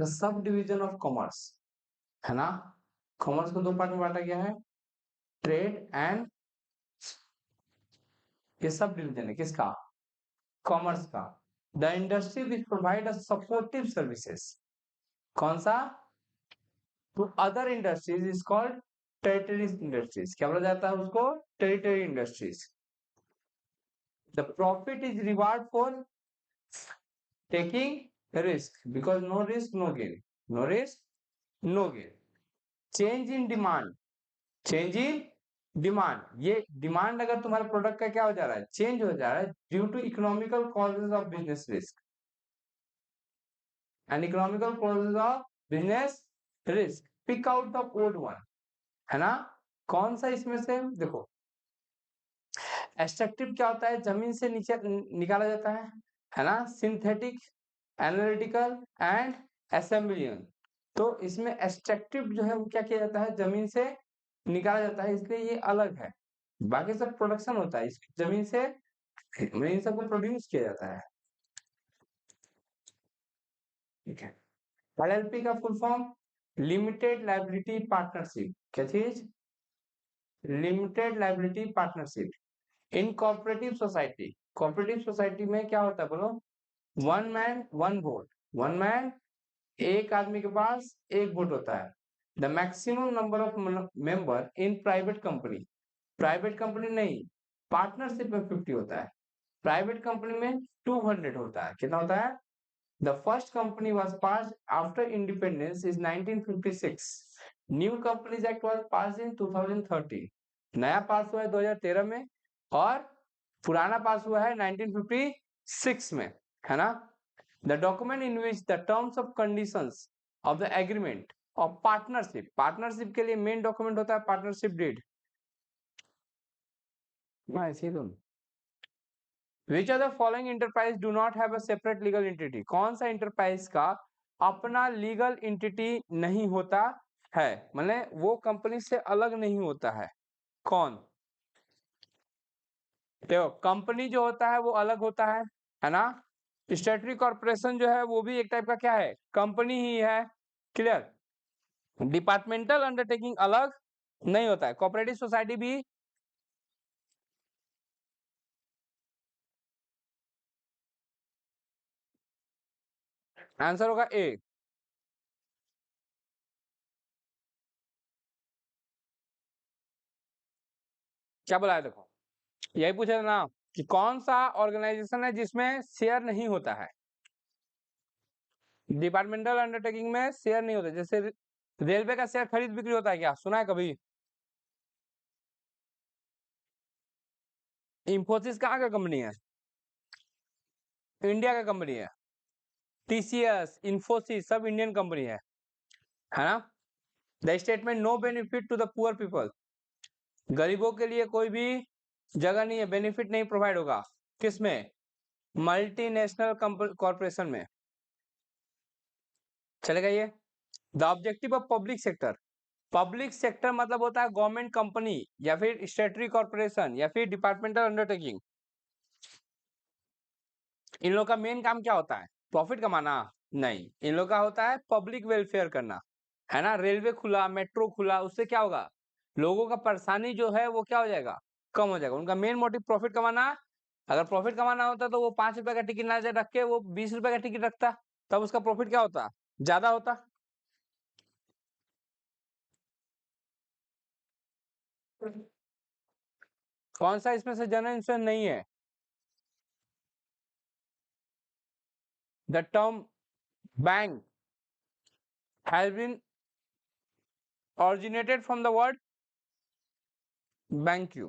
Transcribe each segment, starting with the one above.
The sub division of commerce, है ना। Commerce को दो पार्ट में बांटा गया है, ट्रेड एंड, ये सब डिवीजन है किसका, कॉमर्स का। The industry which provide a supportive services, कौन सा, to other industries is called tertiary industries, क्या बोला जाता है उसको, tertiary industries. The profit is reward for taking risk, because no risk no gain, no risk no gain. Change in demand, change in demand, ये demand अगर तुम्हारे product का क्या हो जा रहा है, चेंज हो जा रहा है due to economical causes of business risk, and economical causes of business risk, pick out the old one, है ना। कौन सा इसमें से देखो, एक्सट्रैक्टिव क्या होता है, जमीन से नीचे निकाला जाता है ना। सिंथेटिक, एनालिटिकल एंड असेंबलियन, तो इसमें एक्सट्रैक्टिव जो है वो क्या किया जाता है, जमीन से निकाला जाता है, इसलिए ये अलग है। बाकी सब प्रोडक्शन होता है, इसकी जमीन से इन सबको प्रोड्यूस किया जाता है, ठीक है। एलएलपी का full form limited liability partnership, क्या चीज, लिमिटेड लायबिलिटी पार्टनरशिप। इन कोऑपरेटिव सोसाइटी, कोऑपरेटिव सोसाइटी में क्या होता है बोलो, one man one vote, one man, एक आदमी के पास एक वोट होता है। The maximum number of member in private company, private company नहीं, पार्टनरशिप में 50 होता है, प्राइवेट कंपनी में 200 होता है, कितना होता है। The first company was passed after independence is 1956, new companies act was passed in 2013, नया पास हुआ है 2013 में, और पुराना पास हुआ है 1956 में, है ना। The document in which the terms of conditions of the agreement of partnership, partnership के लिए मेन डॉक्यूमेंट होता है partnership deed, which are the following enterprise do not have a separate legal entity, कौन सा इंटरप्राइज का अपना legal entity नहीं होता है, मतलब वो कंपनी से अलग नहीं होता है, कौन, देखो कंपनी जो होता है वो अलग होता है ना। स्टेटरी कॉर्पोरेशन जो है वो भी एक टाइप का क्या है, कंपनी ही है, क्लियर। डिपार्टमेंटल अंडरटेकिंग अलग नहीं होता है, कोऑपरेटिव सोसाइटी भी, आंसर होगा ए। क्या बोला है देखो, यही पूछा था ना कि कौन सा ऑर्गेनाइजेशन है जिसमें शेयर नहीं होता है, डिपार्टमेंटल अंडरटेकिंग में शेयर नहीं होता, जैसे रेलवे का शेयर खरीद बिक्री होता है, क्या सुना है कभी। इंफोसिस कहाँ का कंपनी है, इंडिया का कंपनी है, टीसीएस इंफोसिस सब इंडियन कंपनी है ना। The statement no benefit to the poor people, गरीबों के लिए कोई भी जगह नहीं है, बेनिफिट नहीं प्रोवाइड होगा, किसमें, मल्टीनेशनल कॉर्पोरेशन में, चलेगा ये। The objective of public sector, public sector मतलब होता है गवर्नमेंट कंपनी या फिर स्टेटरी कॉर्पोरेशन या फिर डिपार्टमेंटल अंडरटेकिंग, इन लोगों का मेन काम क्या होता है, प्रॉफिट कमाना, नहीं, इन लोगों का होता है पब्लिक वेलफेयर करना, है ना। रेलवे खुला, मेट्रो खुला, उससे क्या होगा, लोगों का परेशानी जो है वो क्या हो जाएगा, कम हो जाएगा, उनका मेन मोटिव प्रॉफिट कमाना। अगर प्रॉफिट कमाना होता तो वो 5 रुपए का टिकट ना रख के वो 20 रुपए का टिकट रखता, तब उसका प्रॉफिट क्या होता, ज्यादा होता। कौन सा इसमें से जनरल इंश्योरेंस नहीं है, the term bank has been originated from the word bank you,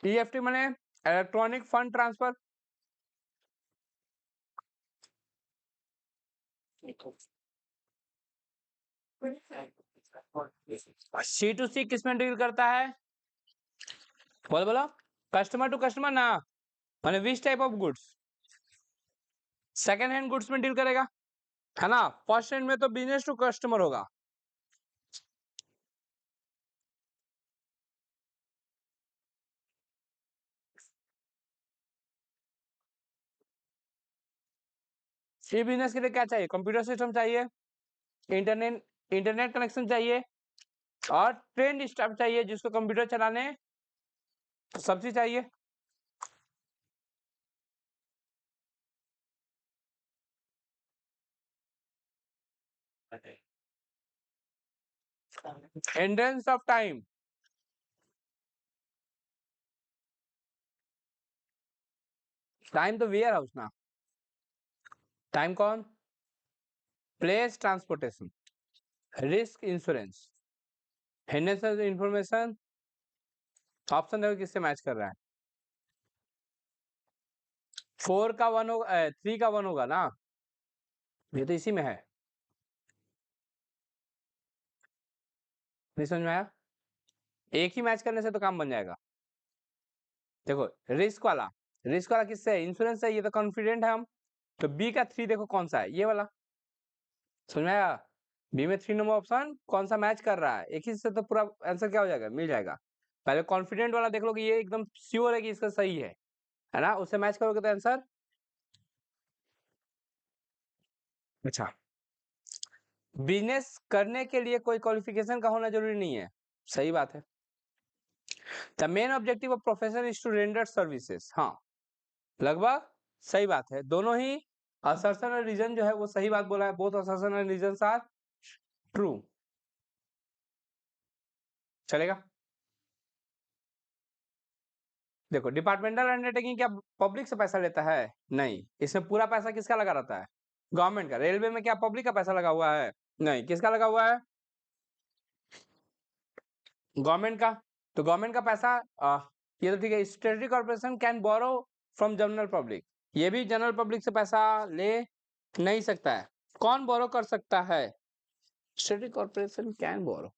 EFT माने electronic fund transfer, C to C किसमें डील करता है, बोलो बोलो, कस्टमर टू कस्टमर ना, माने विच type of goods, second hand goods में डील करेगा, है ना। फर्स्ट हैंड में तो बिजनेस टू कस्टमर होगा, ई बिजनेस के लिए क्या चाहिए? कंप्यूटर सिस्टम चाहिए, इंटरनेट इंटरनेट कनेक्शन चाहिए और ट्रेंड स्टाफ चाहिए जिसको कंप्यूटर चलाने सब चीज चाहिए। एंड्रेंस ऑफ टाइम, टाइम तो वेयर हाउस ना, टाइम कौन? Place transportation, risk insurance, hidden information. Option देखो किससे मैच कर रहा है। 4 का 1 होगा, 3 का 1 होगा ना, ये तो इसी में है। नहीं समझ में आया? एक ही मैच करने से तो काम बन जाएगा। देखो रिस्क वाला किससे है? इंश्योरेंस है, ये तो कॉन्फिडेंट है हम। तो बी का 3 देखो कौन सा है, ये वाला। समझ में आया? बी में 3 नंबर ऑप्शन कौन सा मैच कर रहा है, एक ही से तो पूरा आंसर क्या हो जाएगा, मिल जाएगा। पहले कॉन्फिडेंट वाला देख लो कि ये एकदम श्योर है कि इसका सही है ना, उससे मैच करोगे तो आंसर। अच्छा, बिजनेस करने के लिए कोई क्वालिफिकेशन का होना जरूरी नहीं है, सही बात है। The main objective of profession is to render services, हाँ लगभग सही बात है। दोनों ही असर्शन और रीजन जो है वो सही बात बोला है, बोथ असर्शन और रीजन आर ट्रू। चलेगा? देखो डिपार्टमेंटल अंडरटेकिंग क्या पब्लिक से पैसा लेता है? नहीं, इसमें पूरा पैसा किसका लगा रहता है? गवर्नमेंट का। रेलवे में क्या पब्लिक का पैसा लगा हुआ है? नहीं, किसका लगा हुआ है? गवर्नमेंट का। तो गवर्नमेंट का पैसा ये तो ठीक है। Statutory corporation can borrow from general public, ये भी जनरल पब्लिक से पैसा ले नहीं सकता है। कौन बोरो कर सकता है? स्टेटरी कॉर्पोरेशन कैन बोरो,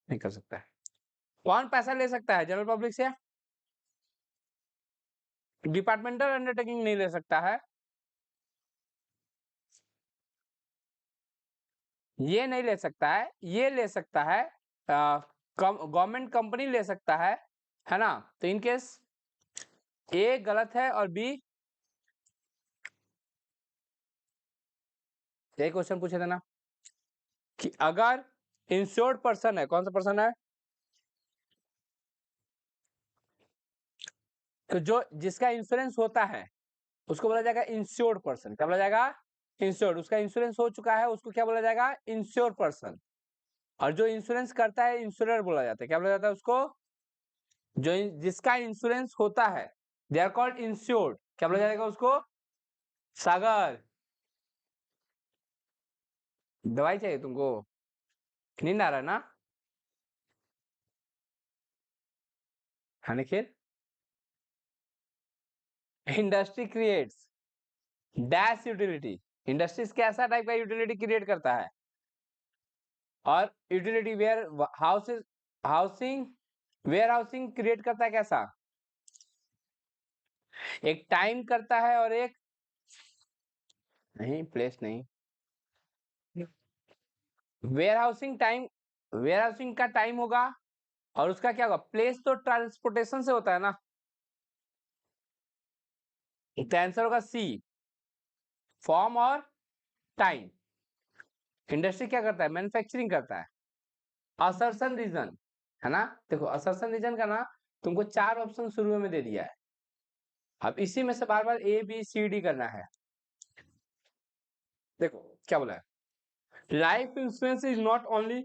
नहीं कर सकता है। कौन पैसा ले सकता है जनरल पब्लिक से? डिपार्टमेंटल अंडरटेकिंग नहीं ले सकता है, ये नहीं ले सकता है, ये ले सकता है गवर्नमेंट कंपनी ले सकता है ना। तो इन केस ए गलत है और बी। एक क्वेश्चन पूछे थे ना कि अगर इंश्योर्ड पर्सन है, कौन सा पर्सन है? तो जो जिसका इंश्योरेंस होता है उसको बोला जाएगा इंश्योर्ड पर्सन। क्या बोला जाएगा? इंश्योर्ड। उसका इंश्योरेंस हो चुका है उसको क्या बोला जाएगा? Insured person. और जो इंश्योरेंस करता है इंश्योरर बोला जाता है। क्या बोला जाता है उसको? जो जिसका इंश्योरेंस होता है दे आर कॉल्ड इंश्योर्ड। क्या बोला जाएगा उसको? सागर, दवाई चाहिए तुमको? नींद आ रहा है ना? हाँ Nikhil. Industry creates dash utility. Industries कैसा टाइप का यूटिलिटी क्रिएट करता है? और utility warehouses, housing, warehousing create करता है कैसा? एक टाइम करता है और एक नहीं, प्लेस नहीं। Warehousing time, warehousing का टाइम होगा और उसका क्या होगा? प्लेस तो ट्रांसपोर्टेशन से होता है ना। तो आंसर होगा सी, फॉर्म और टाइम। इंडस्ट्री क्या करता है? मैन्युफैक्चरिंग करता है। असर्शन रीजन है ना। देखो असर्शन रीजन का ना तुमको 4 ऑप्शन शुरू में दे दिया है, अब इसी में से बार बार ए बी सी डी करना है। देखो क्या बोला है, life insurance is not only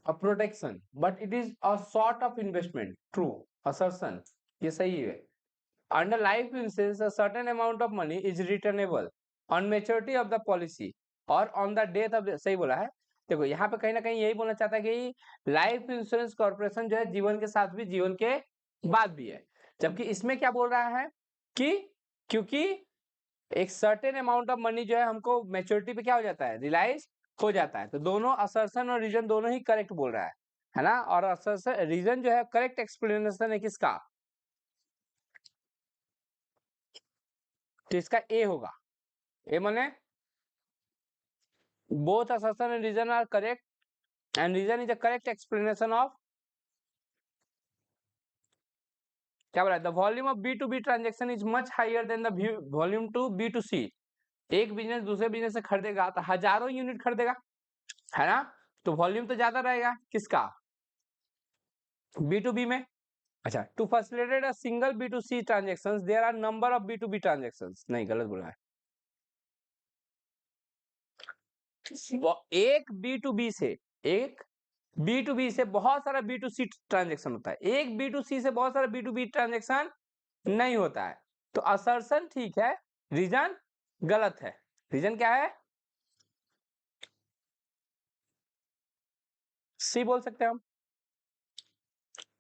a protection but it is a sort of investment. True assertion, ये सही है। Under life insurance a certain amount of money is returnable on maturity of the policy और on the death of, सही बोला है। देखो यहाँ पे कहीं ना कहीं यही बोलना चाहता है कि लाइफ इंश्योरेंस कॉर्पोरेशन जो है जीवन के साथ भी जीवन के बाद भी है, जबकि इसमें क्या बोल रहा है कि क्योंकि एक सर्टेन अमाउंट ऑफ मनी जो है हमको मेच्योरिटी पे क्या हो जाता है? रिलाइज हो जाता है। तो दोनों असर्शन और रीजन दोनों ही करेक्ट बोल रहा है ना। और असर्शन रीजन जो है करेक्ट एक्सप्लेनेशन है किसका? तो इसका ए होगा। ए माने both assertion and reason are correct and reason is the correct explanation of, क्या बोला? The volume of B to B transaction is much higher than the volume to B to C. एक business दूसरे business से खरीदेगा तो हजारों unit खरीदेगा, है ना, तो वॉल्यूम तो ज्यादा रहेगा किसका, बी टू बी में। अच्छा, to facilitate a single B to C transaction there are number of B to B transaction, नहीं गलत बोला है, एक बी टू बी से, एक बी टू बी से बहुत सारा बी टू सी ट्रांजेक्शन होता है, एक बी टू सी से बहुत सारा बी टू बी ट्रांजेक्शन नहीं होता है। तो असर्शन ठीक है, रीजन गलत है। रीजन क्या है, सी बोल सकते हैं हम,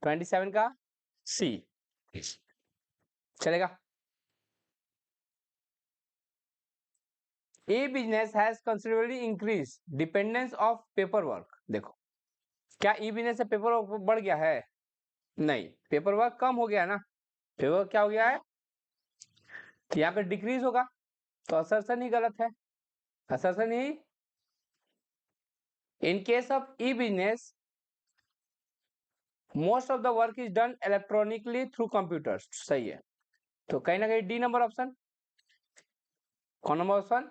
27 का सी चलेगा। A business has considerably increase dependence of paper work, देखो क्या ई बिजनेस से पेपर वर्क बढ़ गया है, नहीं, पेपर वर्क कम हो गया है ना, पेपर वर्क क्या हो गया है, यहाँ पे डिक्रीज होगा, तो असर्शन ही गलत है, असर्शन ही। In case of e business most of the work is done electronically through computers, सही है, तो कहीं ना कहीं डी नंबर ऑप्शन, कौन number option.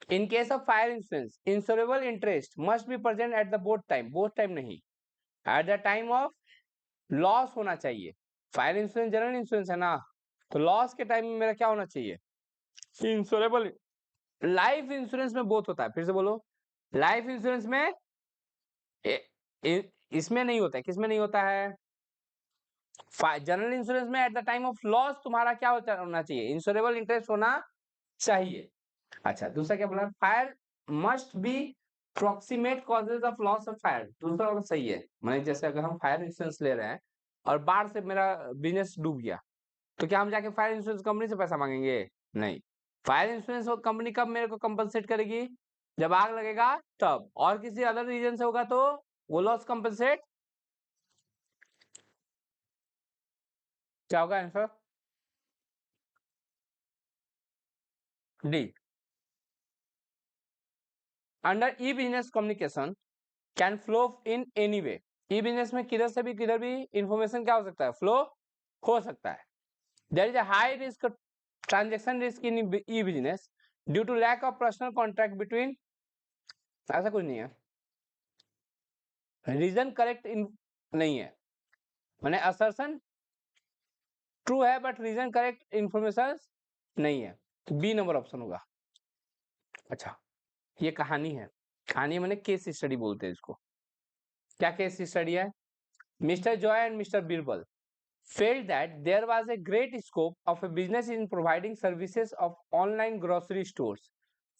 In case of fire insurance insurable interest must be present at the both time नहीं, at the time of loss होना चाहिए, फायर इंश्योरेंस जनरल इंश्योरेंस है ना, तो लॉस के टाइम में मेरा क्या होना चाहिए, इंश्योरेबल। लाइफ इंश्योरेंस में बोथ होता है, फिर से बोलो, लाइफ इंश्योरेंस में इसमें नहीं होता है, किसमें नहीं होता है, जनरल इंश्योरेंस में eight the time of loss तुम्हारा क्या होना चाहिए, इंश्योरेबल इंटरेस्ट होना चाहिए। अच्छा, दूसरा क्या बोला, fire must be proximate causes of loss of fire, दूसरा वाला सही है, माने जैसे अगर हम फायर इंश्योरेंस ले रहे हैं और बाढ़ से मेरा बिजनेस डूब गया, तो क्या हम जाके फायर इंश्योरेंस कंपनी से पैसा मांगेंगे, नहीं, फायर इंश्योरेंस कंपनी कब मेरे को कंपनसेट करेगी, जब आग लगेगा तब, और किसी अदर रीजन से होगा तो वो लॉस कंपनसेट, क्या होगा answer, D. Under E business communication can flow in any way, E business में किधर से भी किधर भी इंफॉर्मेशन क्या हो सकता है, फ्लो हो सकता है। There is a high risk transaction risk in e business due to lack of personal contract between, ऐसा कुछ नहीं है, रीजन करेक्ट नहीं है, माने असर्शन ट्रू है बट रीजन करेक्ट इंफॉर्मेशन नहीं है, तो बी नंबर ऑप्शन होगा। अच्छा, ये कहानी है, कहानी माने केस स्टडी बोलते हैं इसको, क्या केस स्टडी है, mister Joy and mister Birbal felt that there was a great scope of a business in providing services of online grocery stores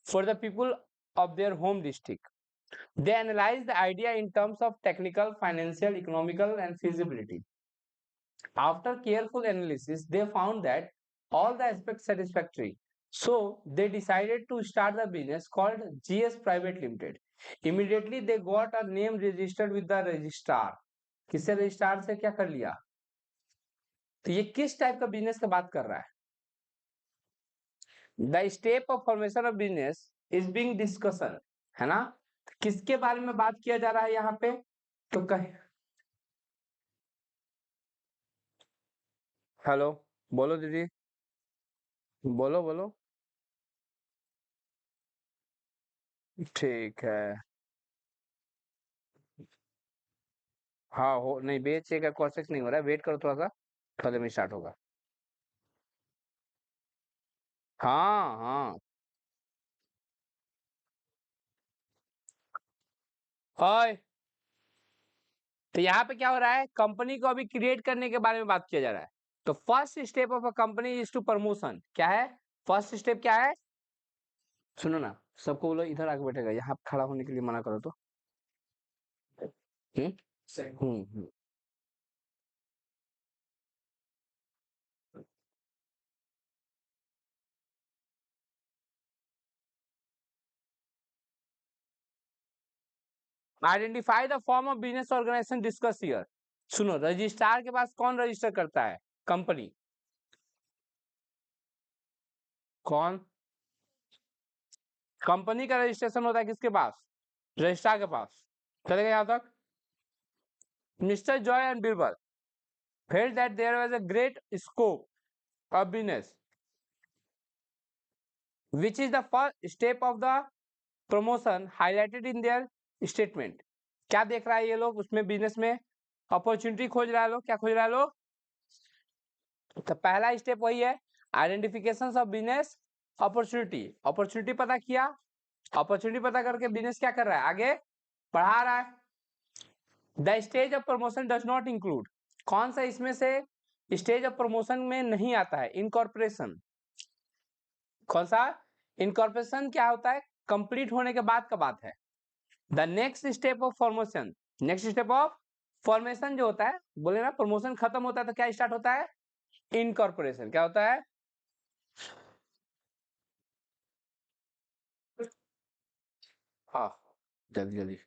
for the people of their home district. They analyzed the idea in terms of technical, financial, economical, and feasibility. After careful analysis, they found that all the aspects satisfactory. So they decided to start the business called GS Private Limited. Immediately they got a name registered with the registrar. किससे registrar से क्या कर लिया, तो ये किस type का business का बात कर रहा है, the step of formation of business is being discussion, है ना, किसके बारे में बात किया जा रहा है यहाँ पे, तो कहे, हेलो, बोलो दीदी, बोलो बोलो, ठीक है, हाँ हो नहीं, बेच का कॉन्सेप्ट नहीं हो रहा है, वेट करो थोड़ा सा, थोड़ा देर में स्टार्ट होगा, हाँ हाँ, ओए, तो यहाँ पे क्या हो रहा है, कंपनी को अभी क्रिएट करने के बारे में बात किया जा रहा है, तो first step of a company is to promotion, क्या है, फर्स्ट स्टेप क्या है, सुनो ना, सबको बोलो इधर आके बैठेगा, यहाँ खड़ा होने के लिए मना करो तो, हम्म हम्म। Identify the form of business organisation discuss here, सुनो, रजिस्ट्रार के पास कौन रजिस्टर करता है, कंपनी, कौन, कंपनी का रजिस्ट्रेशन होता है किसके पास, रजिस्ट्रार के पास, चलेगा यहाँ तक। Mister Joy and Birbal felt that there was a great scope of business which is the first step of the promotion highlighted in their statement. क्या देख रहा है ये लोग उसमें, बिजनेस में अपॉर्चुनिटी खोज रहा है लोग, क्या खोज रहा है लोग? तो पहला स्टेप वही है, identification of business opportunity. Opportunity पता किया, अपॉर्चुनिटी पता करके बिजनेस क्या कर रहा है, आगे बढ़ा रहा है। The stage of promotion does not include, कौन सा इसमें से स्टेज ऑफ प्रमोशन में नहीं आता है? इनकॉर्पोरेशन। कौन सा? इनकॉर्पोरेशन क्या होता है? कंप्लीट होने के बाद का बात है। The next step of formation, next step of formation जो होता है, बोले ना प्रमोशन खत्म होता है तो क्या स्टार्ट होता है? इनकॉर्पोरेशन। क्या होता है? हाँ, जल्दी जल्दी।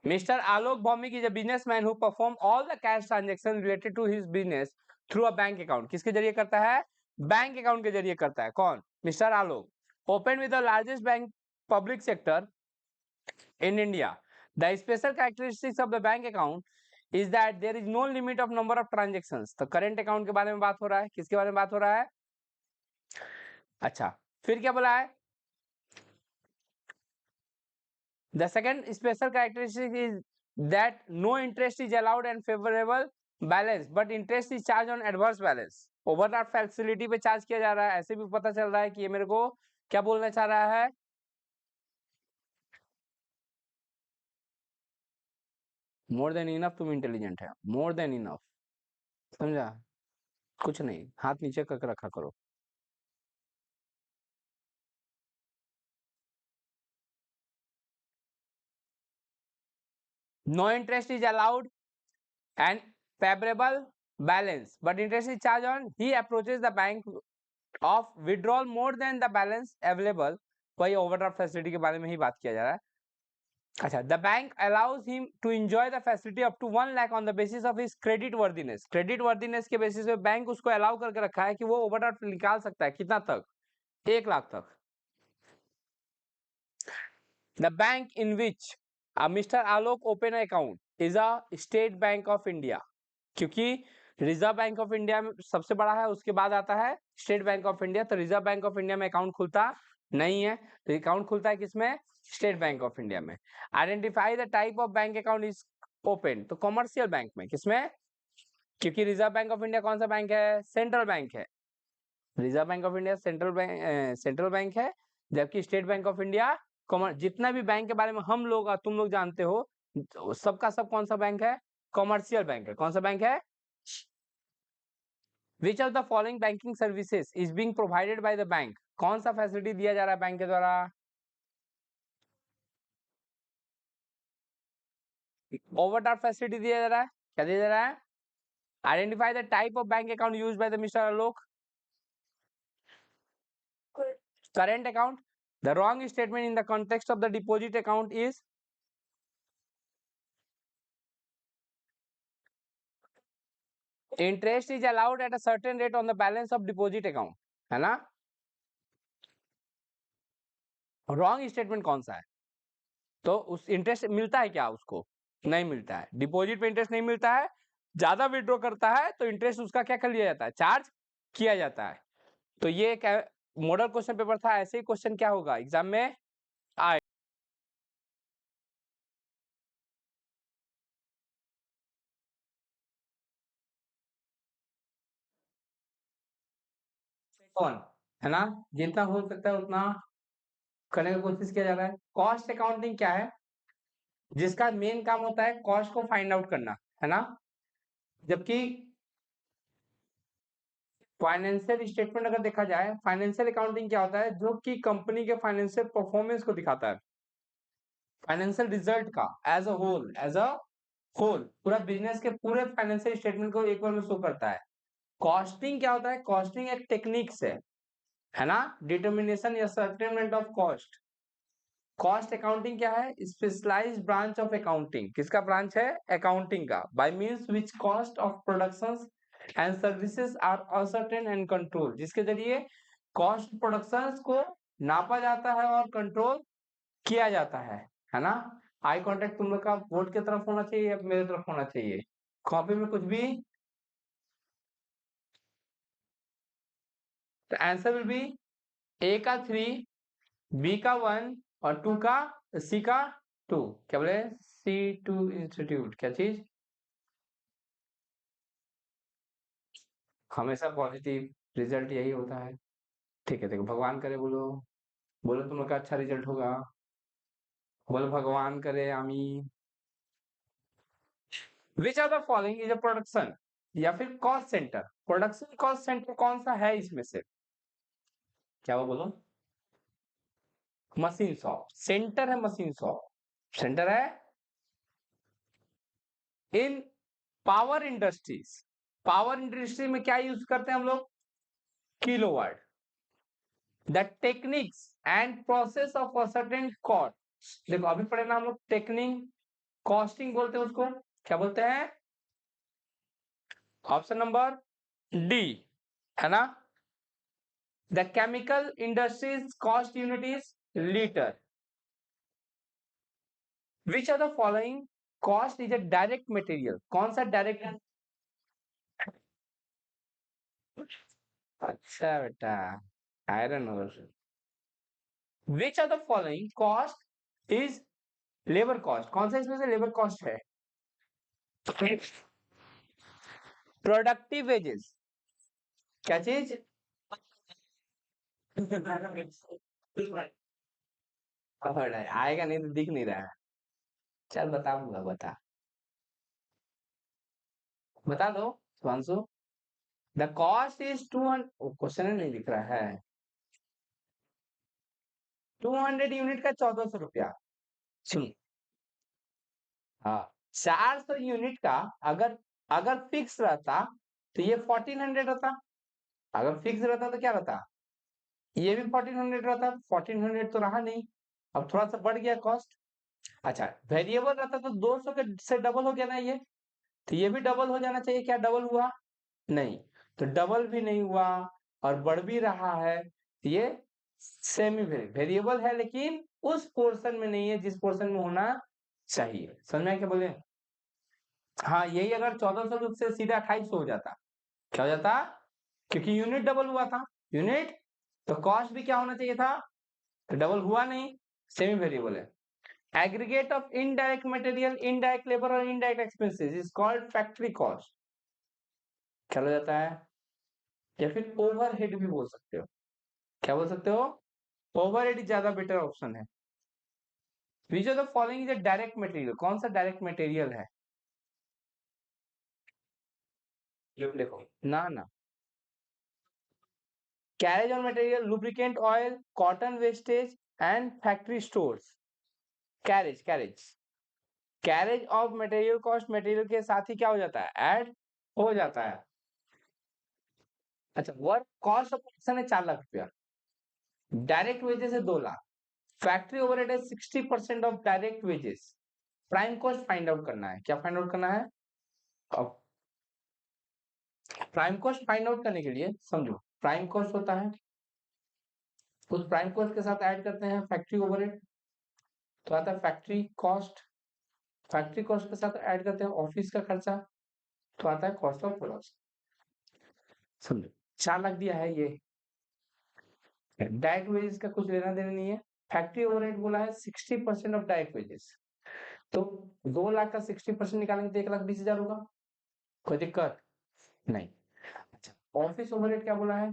Mr. Alok Bhaumik is a businessman who perform all the cash transactions related to his business through a bank account. किसके जरिए करता है? बैंक अकाउंट के जरिए करता है। कौन? Mister Alok. Open with the largest bank public sector in India. The special characteristics of the bank account is that there is no limit of number of transactions. तो करंट अकाउंट के बारे में बात हो रहा है, किसके बारे में बात हो रहा है? अच्छा, फिर क्या बोला है? The second special characteristic is that no interest is allowed and favorable balance, but interest is charged on adverse balance. Overdraft facility पे चार्ज किया जा रहा है, ऐसे भी पता चल रहा है कि ये मेरे को क्या बोलना चाह रहा है? मोर देन इनफ, तुम इंटेलिजेंट है, मोर देन इनफ, समझा? कुछ नहीं, हाथ नीचे करके रखा करो। No interest is allowed and favorable balance, but interest is charged on he approaches the bank of withdrawal more than the balance available। वही ओवरड्राफ्ट फैसिलिटी के बारे में ही बात किया जा रहा है। अच्छा, the bank allows him to enjoy the facility up to 1 lakh on the basis of his credit worthiness। Credit worthiness के बेसिस पे बैंक उसको अलाउ करके रखा है कि वो ओवरड्राफ्ट निकाल सकता है, कितना तक? 1 लाख तक। The bank in which Mr. Alok open account is a State Bank of India। क्योंकि रिजर्व बैंक ऑफ इंडिया में सबसे बड़ा है, उसके बाद आता है स्टेट बैंक ऑफ इंडिया। तो रिजर्व बैंक ऑफ इंडिया में अकाउंट खुलता नहीं है, तो अकाउंट खुलता है किसमें? स्टेट बैंक ऑफ इंडिया में। Identify the type of bank account is open, तो कॉमर्शियल बैंक में। किसमें? क्योंकि रिजर्व बैंक ऑफ इंडिया कौन सा बैंक है? सेंट्रल बैंक है। Reserve bank of India central bank है, जबकि state bank of India commerce. जितना भी बैंक के बारे में हम लोग और तुम लोग जानते हो, सबका सब कौन सा बैंक है? कॉमर्शियल बैंक है। कौन सा बैंक है? Which of the following banking services is being provided by the bank? कौन सा फैसिलिटी दिया जा रहा है बैंक के द्वारा? ओवरड्राफ्ट फैसिलिटी दिया जा रहा है। क्या दिया जा रहा है? Identify the type of bank account use by the mister Alok. Current account. The wrong statement in the context of the deposit account is interest is allowed at a certain rate on the balance of deposit account, है ना? Wrong statement कौन सा है? तो उस interest मिलता है क्या उसको? नहीं मिलता है। डिपॉजिट पे इंटरेस्ट नहीं मिलता है, ज्यादा विड्रॉ करता है तो इंटरेस्ट उसका क्या कर लिया जाता है? चार्ज किया जाता है। तो ये मॉडल क्वेश्चन पेपर था, ऐसे ही क्वेश्चन क्या होगा एग्जाम में आए। कौन, है ना? जितना हो सकता है उतना करने की कोशिश किया जा रहा है। कॉस्ट अकाउंटिंग क्या है? जिसका मेन काम होता है कॉस्ट को फाइंड आउट करना, है ना? जबकि फाइनेंशियल स्टेटमेंट अगर देखा जाए, फाइनेंशियल अकाउंटिंग क्या होता है? जो कि कंपनी के फाइनेंशियल परफॉर्मेंस को दिखाता है, फाइनेंशियल रिजल्ट का एज अ होल पूरा बिजनेस के पूरे फाइनेंशियल स्टेटमेंट को एक बार में शो करता है। कॉस्टिंग क्या होता है? कॉस्टिंग एक टेक्निक्स है ना? डिटर्मिनेशन या ascertainment of cost. Cost accounting क्या है? Specialised branch of accounting. किसका ब्रांच है? अकाउंटिंग का। By means which cost of productions and services are uncertain and control, जिसके जरिए कॉस्ट प्रोडक्शंस को नापा जाता है और कंट्रोल किया जाता है ना? आई कांटेक्ट तुम लोग का बोर्ड की तरफ होना चाहिए या मेरे तरफ होना चाहिए? कॉपी में कुछ भी, the answer will be ए का 3, बी का 1 और 2 का सी का 2, क्या बोले, C2 इंस्टीट्यूट, क्या चीज, हमेशा पॉजिटिव रिजल्ट यही होता है। ठीक है, देखो भगवान करे, बोलो बोलो तुम लोग का अच्छा रिजल्ट होगा, बोलो भगवान करे, आमीन। Which are the following is a production या फिर cost centre, production cost centre कौन सा है इसमें से, क्या वो बोलो, मशीन शॉप, सेंटर है मशीन शॉप, सेंटर है in power industries. Power industry में क्या यूज करते हैं हम लोग, kilowatt. The techniques and process of a certain cost, देखो अभी पढ़े ना हम लोग टेक्निक, कॉस्टिंग बोलते हैं उसको, क्या बोलते हैं, ऑप्शन नंबर डी, है ना। The chemical industries cost unit is litre. Which are the following cost is a direct material, कौन सा डायरेक्ट, अच्छा बेटा, iron ore. Which are the following cost is labour cost, कौन सा इसमें से लेबर कॉस्ट है, प्रोडक्टिव वेजेस, क्या चीज, आएगा नहीं तो दिख नहीं रहा है, चल बताऊंगा, बता दो Sudhanshu. The cost is 200, question नहीं दिख रहा है, 200 यूनिट का 1400 रुपया। सुन, हाँ, 400 यूनिट का अगर अगर फिक्स रहता तो ये 1400 रहता, अगर फिक्स रहता तो क्या रहता, ये भी 1400 रहता, 1400 तो रहा नहीं, अब थोड़ा सा बढ़ गया कॉस्ट। अच्छा, वेरिएबल रहता तो 200 के से डबल हो गया ना ये, तो ये भी डबल हो जाना चाहिए, क्या डबल हुआ, नहीं, तो डबल भी नहीं हुआ और बढ़ भी रहा है, तो ये सेमी वेरिएबल है, लेकिन उस पोर्शन में नहीं है जिस पोर्शन में होना चाहिए, समझ में आया क्या बोले। हाँ, यही अगर 1400 से सीधा 2800 हो जाता, क्या हो जाता, क्योंकि यूनिट डबल हुआ था, यूनिट, तो कॉस्ट भी क्या होना चाहिए था, तो डबल हुआ नहीं, सेमी वेरिएबल है। Aggregate of indirect material, indirect labour और indirect expenses is called factory cost, क्या हो जाता है, या फिर ओवरहेड भी बोल सकते हो, क्या बोल सकते हो, ओवरहेड ज्यादा बेटर ऑप्शन है। विच of the following is a direct material, कौन सा डायरेक्ट मटेरियल है, देखो ना ना, carriage on material, lubricant oil, cotton wastage and factory stores, carriage carriage carriage of material cost, material के साथ ही क्या हो जाता है, ऐड हो जाता है। अच्छा, वर्क कॉस्ट ऑफ प्रोडक्शन है 4 लाख रुपया, डायरेक्ट वेजेस है 2 लाख, फैक्ट्री ओवरहेड है 60% of direct wages, prime cost find out करना है, क्या फाइंड आउट करना है, अब प्राइम कॉस्ट फाइंड आउट करने के लिए समझो, प्राइम कॉस्ट होता है, उस प्राइम कॉस्ट के साथ ऐड करते हैं फैक्ट्री ओवरहेड, तो आता है फैक्ट्री कॉस्ट, फैक्ट्री कॉस्ट के साथ ऐड करते हैं ऑफिस का खर्चा, तो आता है कॉस्ट ऑफ प्रोडक्शन, समझो 4 लाख दिया है ये, डायरेक्ट वेजेस का कुछ लेना देना नहीं है, फैक्ट्री ओवरहेड बोला है 60% ऑफ डायरेक्ट वेजेस, तो 2 लाख का 60% निकालेंगे तो 1,20,000 होगा, कोई दिक्कत नहीं। अच्छा, ऑफिस ओवरहेड क्या बोला है,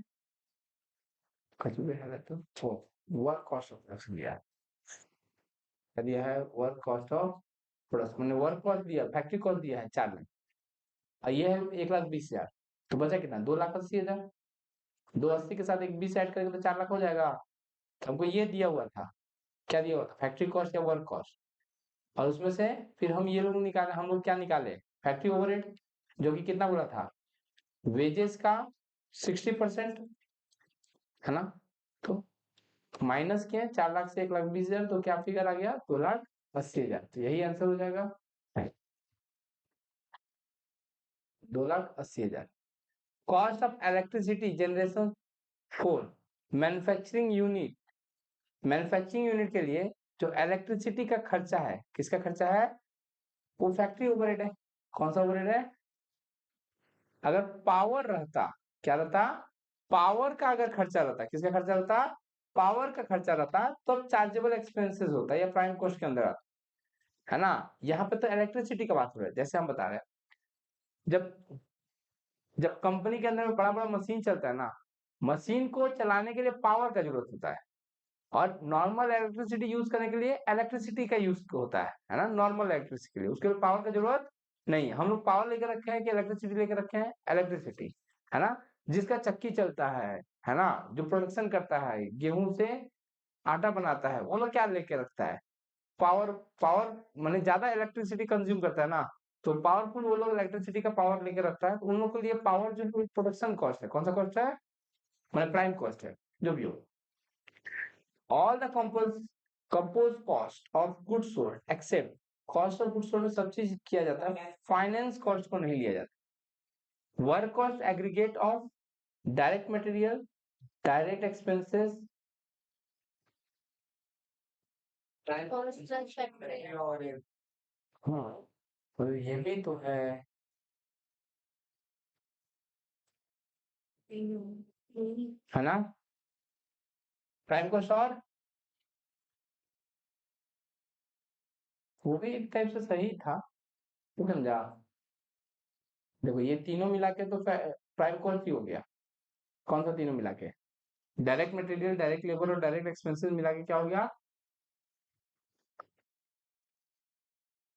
कुछ भी है तो वर्क कॉस्ट ऑफ प्रोडक्शन दिया है वर्क कॉस्ट ऑफ प्रोडक्शन, मैंने वर्क कॉस्ट दिया, फैक्ट्री कॉस्ट दिया है 4 लाख, और ये है 1,20,000, तो बचा कितना, 2,80,000, 280 के साथ एक 20 ऐड करेंगे तो 4 लाख हो जाएगा, तो हमको ये दिया हुआ था, क्या दिया हुआ था, फैक्ट्री कॉस्ट या वर्क कॉस्ट, और उसमें से फिर हम ये लोग निकाले, हम लोग क्या निकाले, फैक्ट्री ओवरहेड, जो कि कितना बोला था, वेजेस का 60%, है ना, तो माइनस किया 4 लाख से 1,20,000, तो क्या फिगर आ गया, 2,80,000, तो यही आंसर हो जाएगा, 2,80,000। Cost of electricity generation for manufacturing unit, manufacturing unit के लिए जो इलेक्ट्रिसिटी का खर्चा है, किसका खर्चा है, वो फैक्ट्री ओवरहेड है, कौन सा ओवरहेड है, अगर पावर रहता, क्या रहता, पावर का अगर खर्चा रहता, किसका खर्चा रहता, पावर का खर्चा रहता है तब चार्जेबल एक्सपेंसेस होता है या प्राइम कॉस्ट के अंदर आता है ना। यहाँ पे तो इलेक्ट्रिसिटी का बात हो रहा है, जैसे हम बता रहे हैं जब जब कंपनी के अंदर में बड़ा बड़ा मशीन चलता है ना, मशीन को चलाने के लिए पावर का जरूरत होता है, और नॉर्मल इलेक्ट्रिसिटी यूज करने के लिए इलेक्ट्रिसिटी का यूज होता है ना, नॉर्मल इलेक्ट्रिसिटी के लिए उसके लिए पावर का जरूरत नहीं है। हम लोग पावर लेकर रखे हैं कि इलेक्ट्रिसिटी लेकर रखे हैं, इलेक्ट्रिसिटी, है ना। जिसका चक्की चलता है ना, जो प्रोडक्शन करता है गेहूं से आटा बनाता है, वो लोग क्या लेके रखता है, पावर। पावर माने ज्यादा इलेक्ट्रिसिटी कंज्यूम करता है ना, तो पावरफुल वो लोग इलेक्ट्रिसिटी का पावर लेके रखता है, तो उन लोग के लिए पावर जो है प्रोडक्शन कॉस्ट है। कौन सा कॉस्ट है, मतलब प्राइम कॉस्ट है, जो भी हो। All the compose cost of goods sold except cost of goods sold में सब चीज किया जाता है, फाइनेंस कॉस्ट को नहीं लिया जाता। Work cost aggregate of direct material, direct expenses, हाँ तो ये भी तो है ना, प्राइम कॉस्ट। और वो भी एक टाइप से सही था, तू समझा। देखो ये तीनों मिला के तो प्राइम कॉस्ट ही हो गया। कौन सा तीनों मिला के, डायरेक्ट मटेरियल, डायरेक्ट लेबर और डायरेक्ट एक्सपेंसेस मिला के क्या हो गया,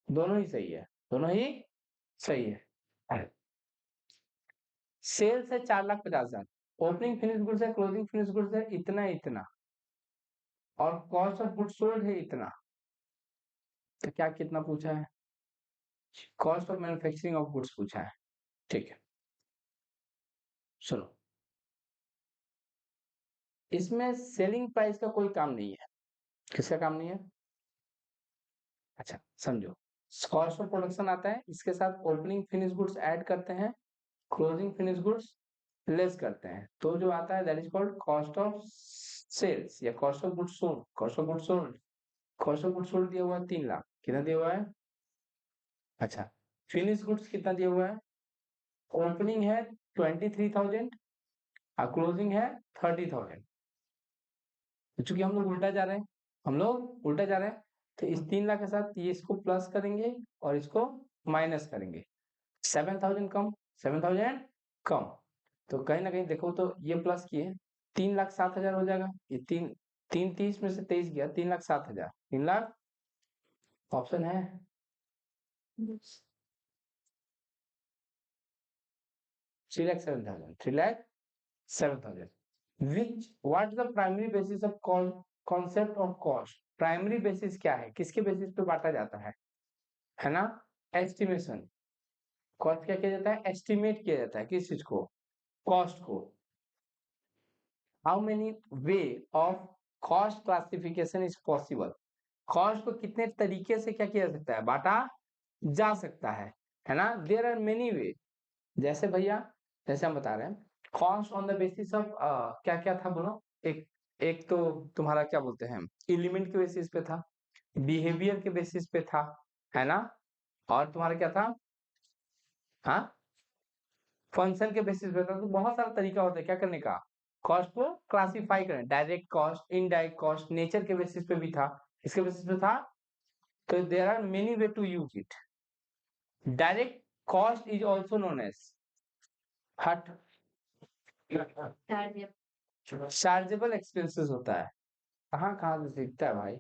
दोनों ही सही है, दोनों ही सही है। सेल्स है 4,50,000, ओपनिंग फिनिश गुड्स है, क्लोजिंग फिनिश गुड्स है इतना इतना, और कॉस्ट ऑफ गुड्स सोल्ड है इतना। तो क्या कितना पूछा है, cost of manufacturing of goods पूछा है। ठीक है, सुनो, इसमें सेलिंग प्राइस का कोई काम नहीं है। किसका काम नहीं है, अच्छा समझो। कॉस्ट ऑफ प्रोडक्शन आता है, इसके साथ ओपनिंग फिनिश गुड्स ऐड करते हैं, क्लोजिंग फिनिश गुड्स लेस करते हैं, तो जो आता है that is called cost of sales या cost of goods sold. Cost of goods sold, cost of goods sold दिया हुआ है 3 लाख, कितना दिया हुआ है, अच्छा। फिनिश गुड्स कितना दिया हुआ है, ओपनिंग है 23,000 और क्लोजिंग है 30,000। चूंकि हम लोग उल्टा जा रहे हैं, हम लोग उल्टा जा रहे हैं, तो इस 3 लाख के साथ ये इसको प्लस करेंगे और इसको माइनस करेंगे, 7,000 कम, 7,000 कम। तो कहीं ना कहीं देखो तो ये प्लस किए, 3,07,000 हो जाएगा। ये तीन तीन 30 में से 23 गया, 3,07,000, 3 लाख ऑप्शन है। 3,07,000, 3,07,000। विच what the primary basis of concept of cost. Primary basis क्या है, किसके बेसिस पे बांटा जाता है ना, एस्टिमेशन। कॉस्ट क्या किया जाता है, एस्टिमेट किया जाता है किस चीज को, कॉस्ट को। How many way of cost classification is possible. Cost को कितने तरीके से क्या किया जा सकता है, बांटा जा सकता है ना। देयर आर मेनी वे, जैसे भैया, जैसे हम बता रहे हैं, cost on the basis of क्या क्या था बोलो। एक एक तो तुम्हारा क्या बोलते हैं, एलिमेंट के बेसिस पे था, बिहेवियर के बेसिस पे था, है ना। और तुम्हारा क्या था, हाँ, फंक्शन के बेसिस पे था। तो बहुत सारा तरीका होता है क्या करने का, कॉस्ट को क्लासिफाई करें, direct cost, indirect cost, nature के बेसिस पे भी था, इसके बेसिस पे था। तो there are many way to use it. Direct cost is also known as hut chargeable expenses होता है। कहाँ कहाँ से सीखता है भाई,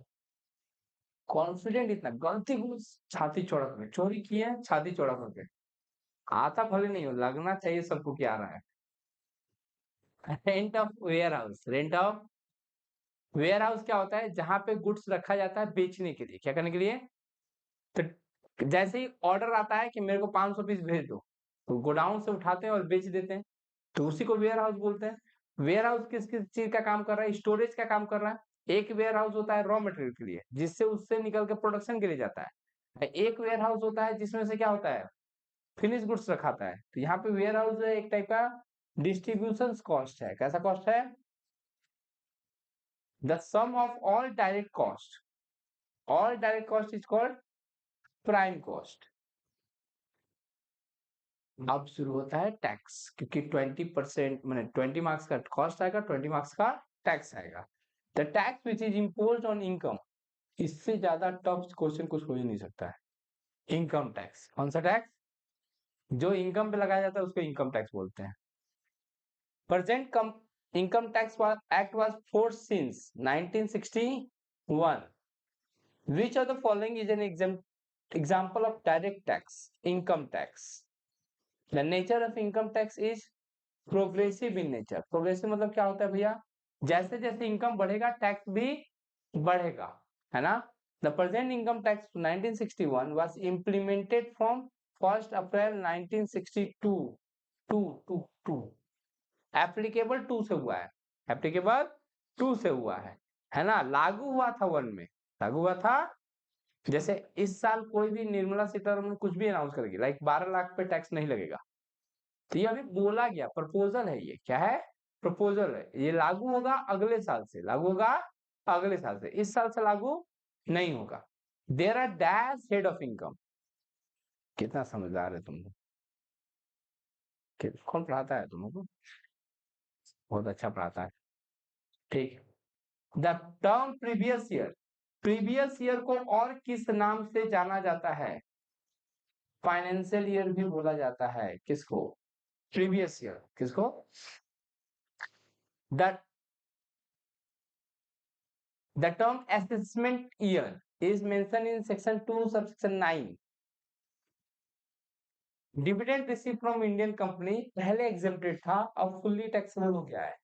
कॉन्फिडेंट इतना, गलती को छाती चौड़ा करके, चोरी की है छाती चौड़ा करके, आता भले नहीं हो, लगना चाहिए सबको क्या आ रहा है। Rent of warehouse, rent of warehouse क्या होता है, जहां पे गुड्स रखा जाता है बेचने के लिए, क्या करने के लिए। तो जैसे ही ऑर्डर आता है कि मेरे को 500 पीस भेज दो, तो गोडाउन से उठाते हैं और बेच देते हैं, तो उसी को वेयर हाउस बोलते हैं। वेयर हाउस किस किस चीज का काम कर रहा है, स्टोरेज का काम कर रहा है। एक वेयर हाउस होता है रॉ मटेरियल के लिए, जिससे उससे निकल के प्रोडक्शन के लिए जाता है। एक वेयर हाउस होता है जिसमें से क्या होता है, फिनिश गुड्स रखाता है। तो यहाँ पे वेयर हाउस एक टाइप का डिस्ट्रीब्यूशन कॉस्ट है। कैसा कॉस्ट है, the sum of all direct cost, all direct cost is called prime cost. अब शुरू होता है टैक्स, क्योंकि 20% मैंने 20 मार्क्स का कॉस्ट आएगा, 20 मार्क्स का टैक्स आएगा। The tax which is imposed on income, इससे ज्यादा टफ क्वेश्चन कुछ हो ही नहीं सकता है। इनकम टैक्स, कौन सा टैक्स? जो इनकम पे लगाया जाता है उसको इनकम टैक्स बोलते हैं। Present income tax act was force since 1961। Which of the following is an example of direct tax? Income tax. The nature of income tax is progressive in nature. Progressive मतलब क्या होता है भैया? जैसे जैसे income बढ़ेगा टैक्स भी बढ़ेगा, है ना? The present income tax 1961 was implemented from 1 April 1962 to applicable 2 से हुआ है, एप्लीकेबल 2 से हुआ है ना? लागू हुआ था 1 में, लागू हुआ था। जैसे इस साल कोई भी निर्मला सीतारमण कुछ भी अनाउंस करेगी, लाइक 12 लाख पे टैक्स नहीं लगेगा, तो ये अभी बोला गया, प्रपोजल है, ये क्या है? प्रपोजल है। ये लागू होगा अगले साल से, लागू होगा अगले साल से, इस साल से लागू नहीं होगा। There are dash head of income. कितना समझदार है तुम लोग, कौन पढ़ाता है तुम लोग को? बहुत अच्छा पढ़ाता है, ठीक। द टर्म प्रीवियस ईयर को और किस नाम से जाना जाता है? फाइनेंशियल ईयर भी बोला जाता है, किसको? प्रीवियस ईयर, किसको? The The term assessment year is mentioned in section 2 subsection 9. Dividend receive from Indian company पहले एग्जेम्प्टेड था, अब फुल्ली टैक्सेबल हो गया है।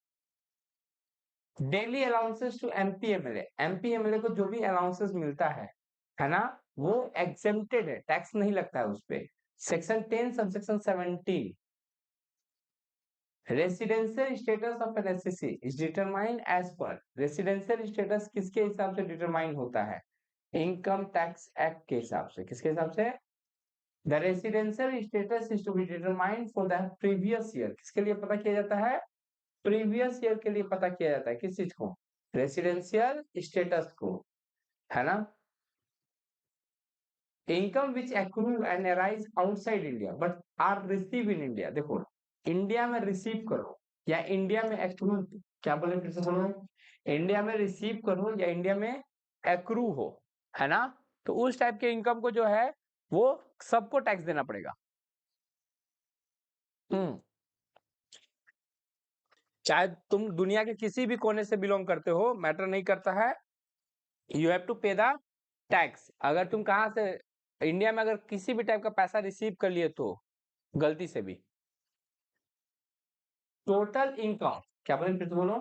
Daily allowances to MP MLA को जो भी अलाउंसेस मिलता है ना, वो एग्जेम्प्टेड है, टैक्स नहीं लगता है उस पे। Section 10 subsection 17, residential status of an assessee is determined as per. Residential status किसके हिसाब से डिटरमाइन होता है? इनकम टैक्स एक्ट के हिसाब से। किसके हिसाब से? The residential status is to be determined for the previous year. किसके लिए पता किया जाता है? प्रीवियस ईयर के लिए पता किया जाता है। किस चीज को? रेसिडेंशियल स्टेटस को, है ना? Income which accrue and arise outside India but are receive in India. देखो, इंडिया में रिसीव करो या इंडिया में एक्रू, क्या बोले फिर से बोलो? इंडिया में रिसीव करो या इंडिया में एक्रू हो, है ना? तो उस टाइप के इनकम को जो है वो सबको टैक्स देना पड़ेगा। चाहे तुम दुनिया के किसी भी कोने से बिलोंग करते हो, मैटर नहीं करता है, यू हैव टू पे द टैक्स। अगर तुम कहां से इंडिया में अगर किसी भी टाइप का पैसा रिसीव कर लिए तो गलती से भी, टोटल इनकम, क्या बोले फिर से बोलो?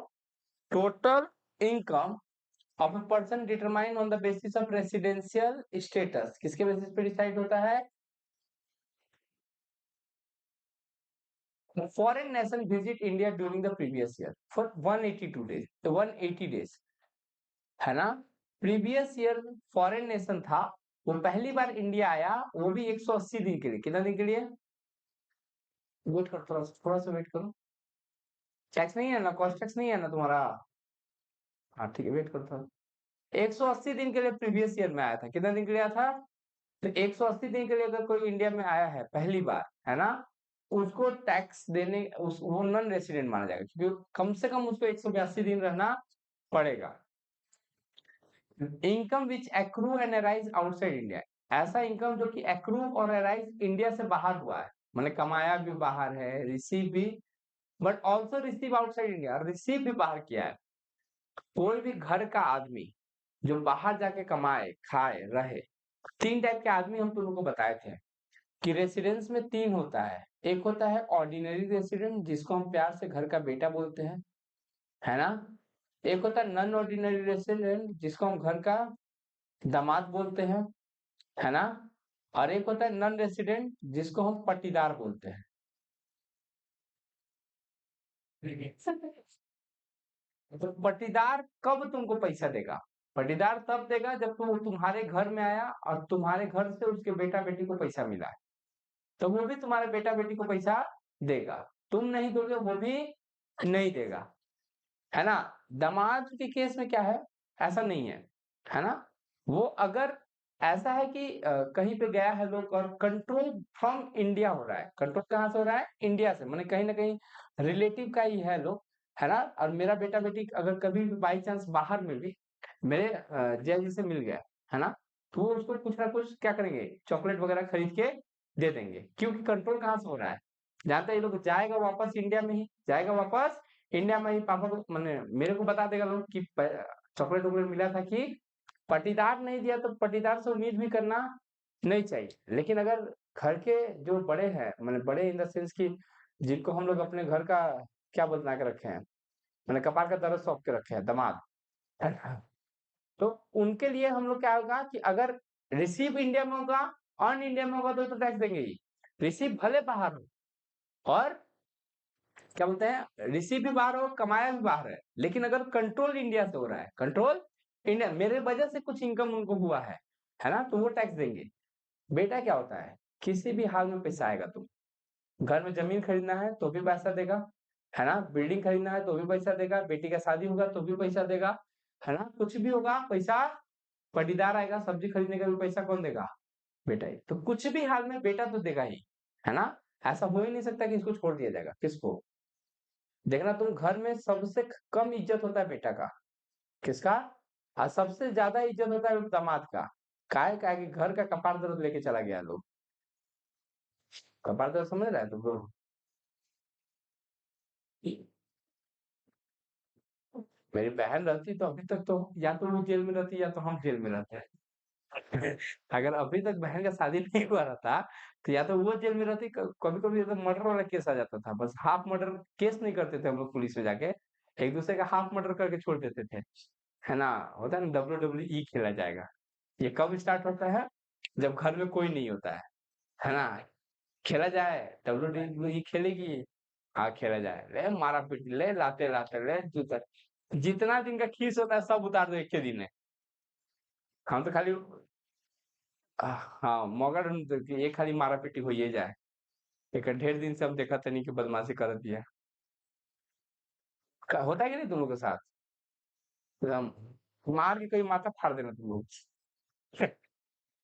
Total income of a person determine on the basis of residential status. किसके बेसिस पे डिसाइड होता है? Foreign nation visit India during the previous year for 182 days, 180 days, है ना? प्रीवियस ईयर फॉरेन नेशन था, वो पहली बार इंडिया आया, वो भी 180 दिन के लिए। कितना दिन के लिए? वेट करो, थोड़ा सा वेट करो। टैक्स नहीं है ना, कॉस्ट टैक्स नहीं है ना तुम्हारा? हाँ ठीक है, वेट करो थोड़ा। 180 दिन के लिए प्रीवियस ईयर में आया था। कितना दिन के लिए आया था? तो 180 दिन के लिए अगर कोई इंडिया में आया है पहली बार, है ना, उसको टैक्स देने वो नॉन रेसिडेंट माना जाएगा, क्योंकि कम से कम उसको 182 दिन रहना पड़ेगा। Income which accrue and arise outside India, ऐसा इनकम जो कि एक्रू और अराइज इंडिया से बाहर हुआ है, मैंने कमाया भी बाहर है, रिसीव भी, but also receive outside India, receive भी बाहर किया है। कोई भी घर का आदमी जो बाहर जाके कमाए खाए रहे, 3 टाइप के आदमी हम तुम लोग को बताए थे कि रेसिडेंस में 3 होता है। एक होता है ऑर्डिनरी रेसिडेंट, जिसको हम प्यार से घर का बेटा बोलते हैं, है ना? एक होता है नॉन ऑर्डिनरी रेसिडेंट, जिसको हम घर का दामाद बोलते हैं, है ना? और एक होता है नॉन रेसिडेंट, जिसको हम पट्टीदार बोलते हैं। तो पट्टीदार कब तुमको पैसा देगा? पट्टीदार तब देगा जब तुम तुम्हारे घर में आया और तुम्हारे घर से उसके बेटा बेटी को पैसा मिला है, तो वो भी तुम्हारे बेटा बेटी को पैसा देगा। तुम नहीं दोगे वो भी नहीं देगा, है ना? दामाद के केस में क्या है, ऐसा नहीं है ना? वो अगर ऐसा है कि कहीं पे गया है लोग और कंट्रोल फ्रॉम इंडिया हो रहा है, कंट्रोल कहाँ से हो रहा है? इंडिया से, माने कहीं ना कहीं रिलेटिव का ही है लोग, है ना। और मेरा बेटा बेटी अगर कभी भी बाई चांस बाहर में भी मेरे जैजी से मिल गया, है ना, तो वो उसको कुछ ना कुछ क्या करेंगे, चॉकलेट वगैरह खरीद के दे देंगे, क्योंकि कंट्रोल कहाँ से हो रहा है, जहाँ तक ये लोग जाएगा वापस इंडिया में ही, जाएगा वापस इंडिया में ही, पापा को मैंने मेरे को बता देगा लोग कि चॉकलेट वॉकलेट मिला था, कि पटीदार नहीं दिया तो पटीदार से उम्मीद भी करना नहीं चाहिए। लेकिन अगर घर के जो बड़े हैं, मैंने बड़े इन द सेंस की जिनको हम लोग अपने घर का क्या बना के रखे हैं, मैंने कपार का दर्द सौंप के रखे हैं, दामाद, है ना? तो उनके लिए हम लोग क्या होगा कि अगर रिसीव इंडिया में होगा, अर्न इंडिया में होगा, तो टैक्स देंगे ही। रिसीव भले बाहर हो, और क्या बोलते हैं, रिसीव भी बाहर हो, कमाया भी बाहर है, लेकिन अगर कंट्रोल इंडिया से हो रहा है, कंट्रोल इंडिया, मेरे वजह से कुछ इनकम उनको हुआ है ना, तो वो टैक्स देंगे। बेटा क्या होता है, किसी भी हाल में पैसा आएगा, तुम घर में जमीन खरीदना है तो भी पैसा देगा, है ना, बिल्डिंग खरीदना है तो भी पैसा देगा, बेटी का शादी होगा तो भी पैसा देगा, है ना, कुछ भी होगा पैसा, पटीदार आएगा सब्जी खरीदने का भी पैसा कौन देगा, बेटा ही। तो कुछ भी हाल में बेटा तो देगा ही, है ना। ऐसा हो ही नहीं सकता कि इसको छोड़ दिया जाएगा, किसको। देखना तुम घर में सबसे कम इज्जत होता है बेटा का, किसका, और सबसे ज्यादा इज्जत होता है दामाद का। काहे का कि घर का कपार दर्द लेके चला गया लोग, कपार दर्द समझ रहा है तुम लोग। मेरी बहन रहती तो अभी तक तो या तो वो जेल में रहती या तो हम जेल में रहते हैं। अगर अभी तक बहन का शादी नहीं हुआ रहता तो या तो वो जेल में रहती, कभी कभी तो मर्डर वाला केस आ जाता था, बस हाफ मर्डर केस नहीं करते थे हम लोग पुलिस में जाके, एक दूसरे का हाफ मर्डर करके छोड़ देते थे, है ना। होता है ना, WWE खेला जाएगा। ये कब स्टार्ट होता है, जब घर में कोई नहीं होता है ना, खेला जाए, WWE खेलेगी, हाँ खेला जाए, ले मारा पीट, ले लाते लाते, ले जूता, जितना दिन का खीस होता है सब उतार दो एक के दिन में। हम तो खाली हाँ मौका ढूंढते कि ये खाली मारा पीटी हो ही जाए, एक ढेर दिन से हम देखा था नहीं कि बदमाशी कर दिया। होता है कि नहीं तुम लोग के साथ, एकदम मार के कहीं माथा फाड़ देना तुम लोग।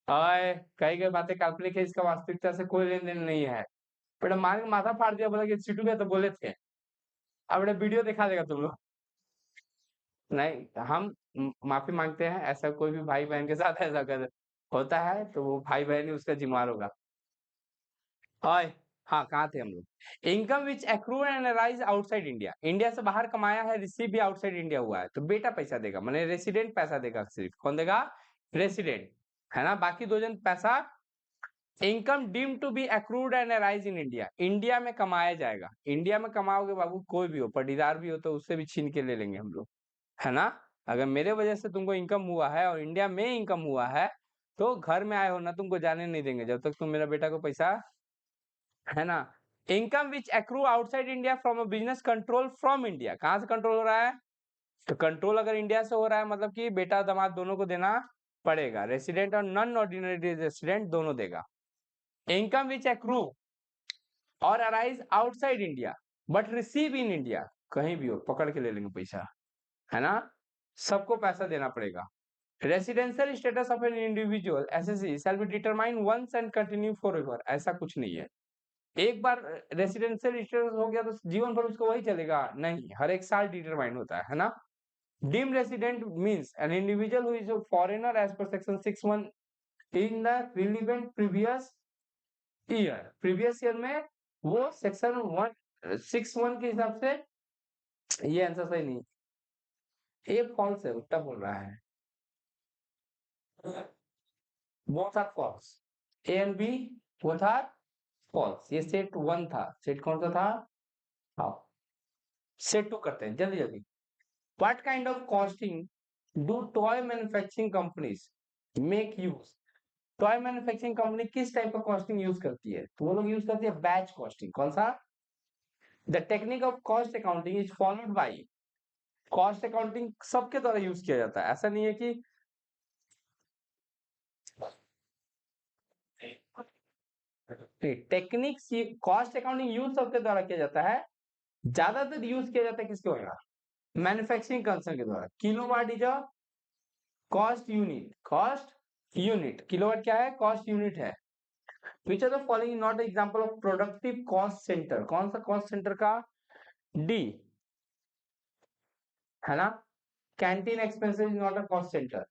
ओए, कही गई बातें काल्पनिक है, इसका वास्तविकता से कोई लेन देन नहीं है। बेटा मार के माथा फाड़ दिया, बोला कि सीटू गया तो बोले थे, अब बेटा वीडियो दिखा देगा तुम लोग। नहीं, हम माफी मांगते हैं, ऐसा कोई भी भाई बहन के साथ ऐसा कर होता है तो वो भाई बहन ही उसका जिम्मेवार होगा। और हाँ, कहाँ थे हम लोग, income which accrue and arise outside India, India से बाहर कमाया है, रिसीव भी आउटसाइड इंडिया हुआ है, तो बेटा पैसा देगा, मैंने रेसिडेंट पैसा देगा, सिर्फ कौन देगा, रेसिडेंट, है ना, बाकी दो जन पैसा। Income deem to be accrued and arise in India, India में कमाया जाएगा, इंडिया में कमाओगे बाबू, कोई भी हो, पटीदार भी हो तो उससे भी छीन के ले लेंगे हम लोग, है ना। अगर मेरे वजह से तुमको इनकम हुआ है और इंडिया में इनकम हुआ है, तो घर में आए हो ना, तुमको जाने नहीं देंगे जब तक तुम मेरा बेटा को पैसा, है ना। Income which accrue outside India from a business control from India, कहाँ से कंट्रोल हो रहा है, तो कंट्रोल अगर इंडिया से हो रहा है मतलब कि बेटा दामाद दोनों को देना पड़ेगा, रेसिडेंट और नॉन ऑर्डिनरी रेसिडेंट दोनों देगा। इनकम विच एक्रू और arise outside India but receive in India, कहीं भी हो पकड़ के ले लेंगे पैसा, है ना, सबको पैसा देना पड़ेगा। Residential status of an individual assessee shall be determine once and continue forever, ऐसा कुछ नहीं है। एक बार रेसिडेंशियल स्टेटस हो गया तो जीवन भर उसको वही चलेगा, नहीं, हर एक साल डिटरमाइन होता है ना। Deem resident means an individual who is a foreigner as per section 61 in the relevant previous year में, वो सेक्शन 161 के हिसाब से, ये आंसर सही नहीं, ये फॉल्स है, उल्टा बोल रहा है, both are false, A and B both are false, ये सेट 1 था, सेट कौन सा था, हाँ, सेट 2 करते हैं जल्दी जल्दी। What kind of costing do toy manufacturing companies make use, toy manufacturing company किस टाइप का कॉस्टिंग यूज करती है, तो वो लोग यूज करती है बैच कॉस्टिंग, कौन सा, the technique of cost accounting is followed by, cost accounting सबके द्वारा यूज किया जाता है, ऐसा नहीं है कि टेक्निक्स, कॉस्ट अकाउंटिंग यूज सबके द्वारा किया जाता है, ज्यादातर यूज किया जाता है किसके द्वारा, मैन्युफैक्चरिंग कंसर्न के द्वारा। Kilowatt is a cost unit, cost unit, kilowatt क्या है, कॉस्ट यूनिट है। Which are the following not example of productive cost centre, कौन सा कॉस्ट सेंटर का, डी, है ना। Canteen expenses is not a cost centre.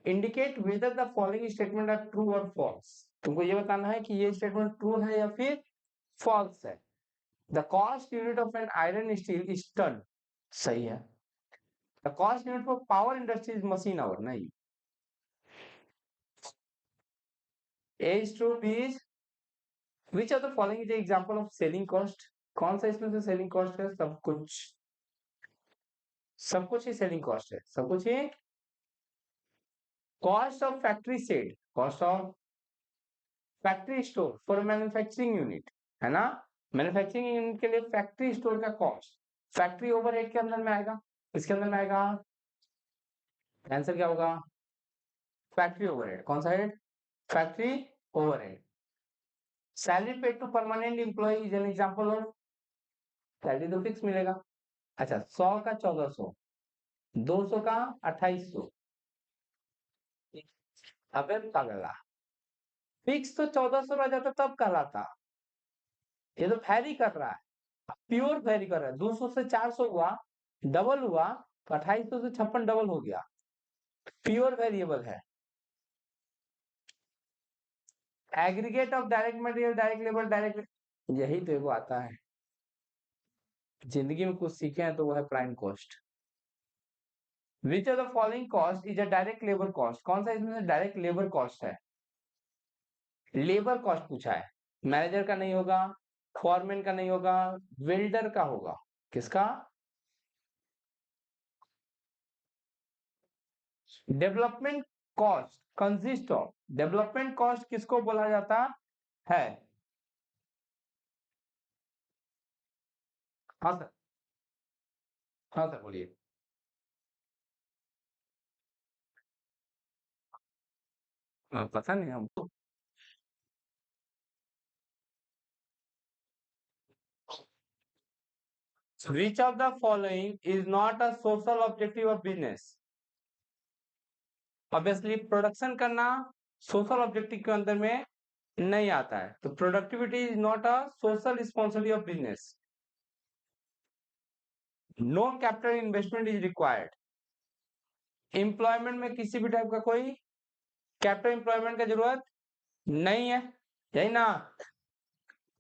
Indicate whether the following statement are true और false. तुमको ये बताना है कि ये स्टेटमेंट ट्रू है या फिर फॉल्स है। The cost unit of an iron steel is ton, सही है। The cost unit for power industry is machine hour, नहीं। A is true, B is, which of the following is example of selling cost. कौन सा इसमें से selling cost है? सब कुछ, सब कुछ ही सेलिंग कॉस्ट है, सब कुछ ही। Cost of factory shed, cost of factory store for manufacturing unit, है ना। मैन्युफैक्चरिंग यूनिट के लिए फैक्ट्री स्टोर का कॉस्ट फैक्ट्री ओवरहेड के अंदर में आएगा। इसके अंदर में आएगा, आंसर क्या होगा? Factory overhead. कौन सा head? Factory overhead. Salary paid to permanent employee is an example of, salary तो फिक्स मिलेगा। अच्छा, 100 का 1400, 200 का 2800। अबे पगला, फिक्स तो 1400 रह जाता तब कहलाता, ये तो वैरी कर रहा है, प्योर वैरी कर रहा है। 200 से 400 हुआ, डबल हुआ, तो 2800 से 56 डबल हो गया, प्योर वेरिएबल है। Aggregate of direct material, direct labour, direct, यही तो एगो आता है, जिंदगी में कुछ सीखे हैं तो वो है prime cost. Which of the following cost is a direct labour cost. कौन सा इसमें से डायरेक्ट लेबर कॉस्ट है? लेबर कॉस्ट पूछा है, मैनेजर का नहीं होगा, फॉरमैन का नहीं होगा, वेल्डर का होगा। किसका? Development cost consist of, development cost किसको बोला जाता है? हाँ सर, हाँ सर बोलिए। पता नहीं हमको। Which of the following is not a social objective of business? Obviously production करना सोशल ऑब्जेक्टिव के अंदर में नहीं आता है, तो productivity is not a social responsibility of business. No capital investment is required. Employment में किसी भी टाइप का कोई कैपिटल एम्प्लॉयमेंट का जरूरत नहीं है, यही ना।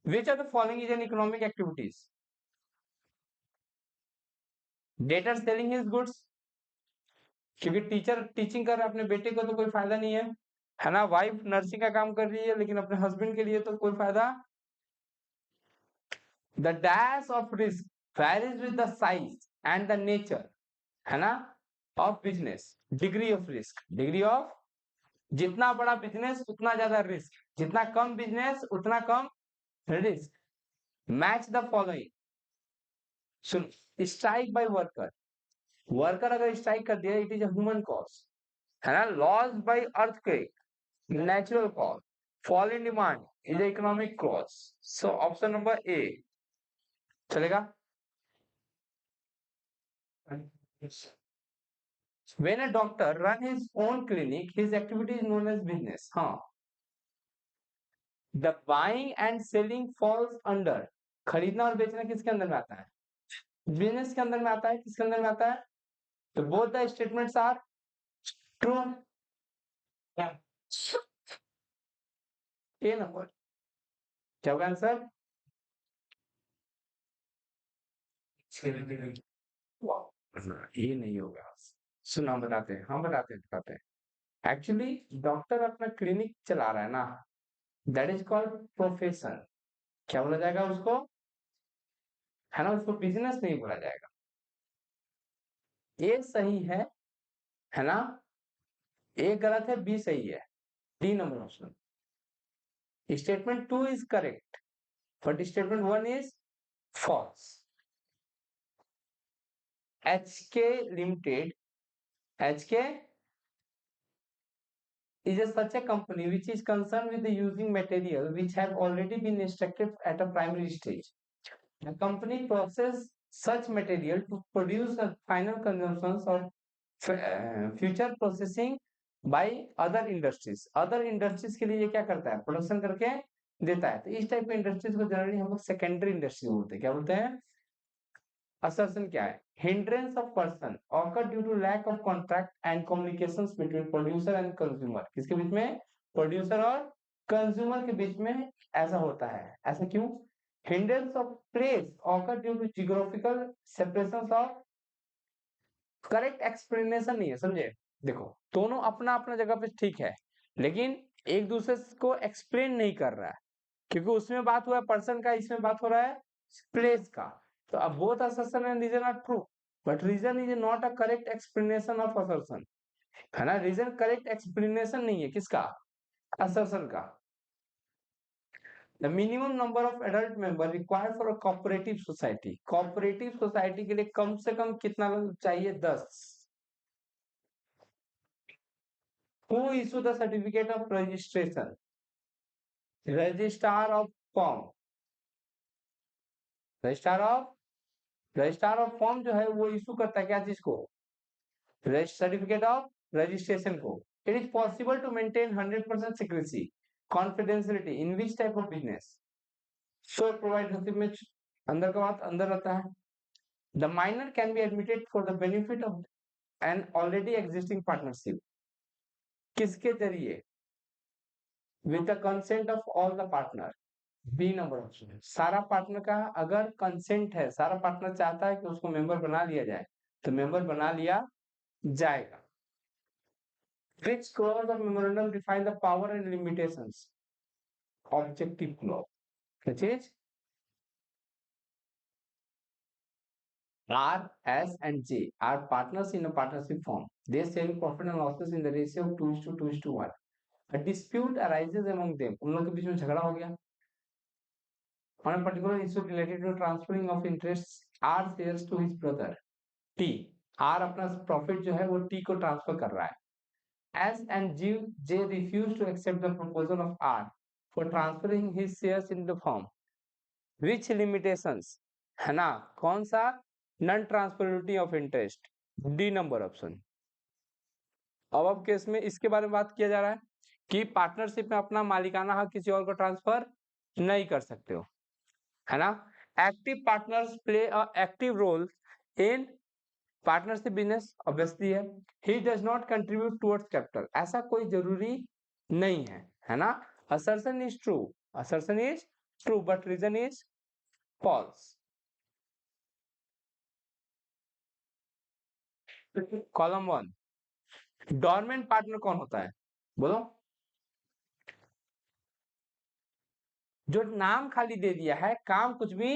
विच of the following is an economic activities? Debtor selling his goods, क्योंकि टीचर टीचिंग कर रहा है अपने बेटे को तो कोई फायदा नहीं है ना। वाइफ नर्सिंग का काम कर रही है लेकिन अपने हस्बैंड के लिए तो कोई फायदा। The dash of risk varies with the size and the nature, है ना, of business. Degree of risk, degree of, जितना बड़ा बिजनेस उतना ज्यादा रिस्क, जितना कम बिजनेस उतना कम रिस्क। Match the following. सुन, स्ट्राइक बाय वर्कर, वर्कर अगर स्ट्राइक कर दिया it is a human cause, है ना। Loss by earthquake, natural cause. Fall in demand is the economic cause. So option number A चलेगा। When a doctor run his own clinic, his activity is known as business. हाँ, the buying and selling falls under, खरीदना और बेचना किसके अंदर में आता है? बिजनेस के अंदर में आता है। किसके अंदर में आता है? तो both the statements are true. A number क्या होगा आंसर? ये नहीं होगा। सुना, बताते हैं, हम बताते हैं। एक्चुअली डॉक्टर अपना क्लिनिक चला रहा है ना, दैट इज कॉल्ड प्रोफेशन। क्या बोला जाएगा उसको? है ना, उसको बिजनेस नहीं बोला जाएगा। ए सही है ना। ए गलत है, बी सही है, D number option. Statement 2 is correct but statement 1 is false. HK limited, HK is such a company which is concerned with the using material which have already been extracted at a primary stage. The company process such material to produce a final consumptions or future processing by other industries. Other industries के लिए ये क्या करता है? Production करके देता है। तो इस टाइप के इंडस्ट्रीज को जनरली हम लोग सेकेंडरी इंडस्ट्री बोलते हैं। क्या बोलते हैं? असर्शन क्या है? Hindrance of person occur due to lack of contract and communications between producer and consumer. किसके बीच में? प्रोड्यूसर और कंज्यूमर के बीच में ऐसा होता है। ऐसा क्यों? Hindrance of place occur due to geographical separation of correct explanation नहीं है, समझे? देखो, दोनों अपना अपना जगह पे ठीक है, लेकिन एक दूसरे को एक्सप्लेन नहीं कर रहा है, क्योंकि उसमें बात हुआ है पर्सन का, इसमें बात हो रहा है प्लेस का। तो अब both assertion and reason are true, but reason is not a correct explanation of assertion, है ना? रीजन करेक्ट एक्सप्लेनेशन नहीं है किसका? असर्शन का। The minimum number of adult member required for a cooperative society, cooperative society के लिए कम से कम कितना लोग चाहिए? 10। Who issue the certificate of registration? Registrar of form. Registrar of form जो है वो इशू करता है क्या चीज को? सर्टिफिकेट ऑफ रजिस्ट्रेशन को। It is possible to maintain 100% secrecy confidentiality in which type of business? Sole प्रोवाइड में अंदर का बात अंदर रहता है। The minor can be admitted for the benefit of an already existing partnership. किसके जरिए? With the consent of all the partner. B number option है। सारा पार्टनर का अगर कंसेंट है, सारा पार्टनर चाहता है कि उसको मेंबर बना लिया जाए, तो मेंबर बना लिया जाएगा। Which clause of memorandum define the power and limitations? Objective clause, which is R, S, and J are partners in a partnership form. They share profit and losses in the ratio of 2:2:1. A dispute arises among them. उन लोगों के बीच में झगड़ा हो गया on a particular issue related to transferring of interests. R shares to his brother T. R अपना profit जो है वो T को ट्रांसफर कर रहा है। S and J refuse to accept the proposal of R for transferring his shares in the firm. Which limitations? है ना? कौन सा? Non transferability of interest. D number option. अब केस में इसके बारे में बात किया जा रहा है कि पार्टनरशिप में अपना मालिकाना हक किसी और को ट्रांसफर नहीं कर सकते हो, है ना? Active partners play a active role in partnership business, obviously है। He does not contribute towards capital, ऐसा कोई जरूरी नहीं है ना? Assertion is true, assertion is true, but reason is false. Column 1, dormant partner कौन होता है? बोलो। जो नाम खाली दे दिया है, काम कुछ भी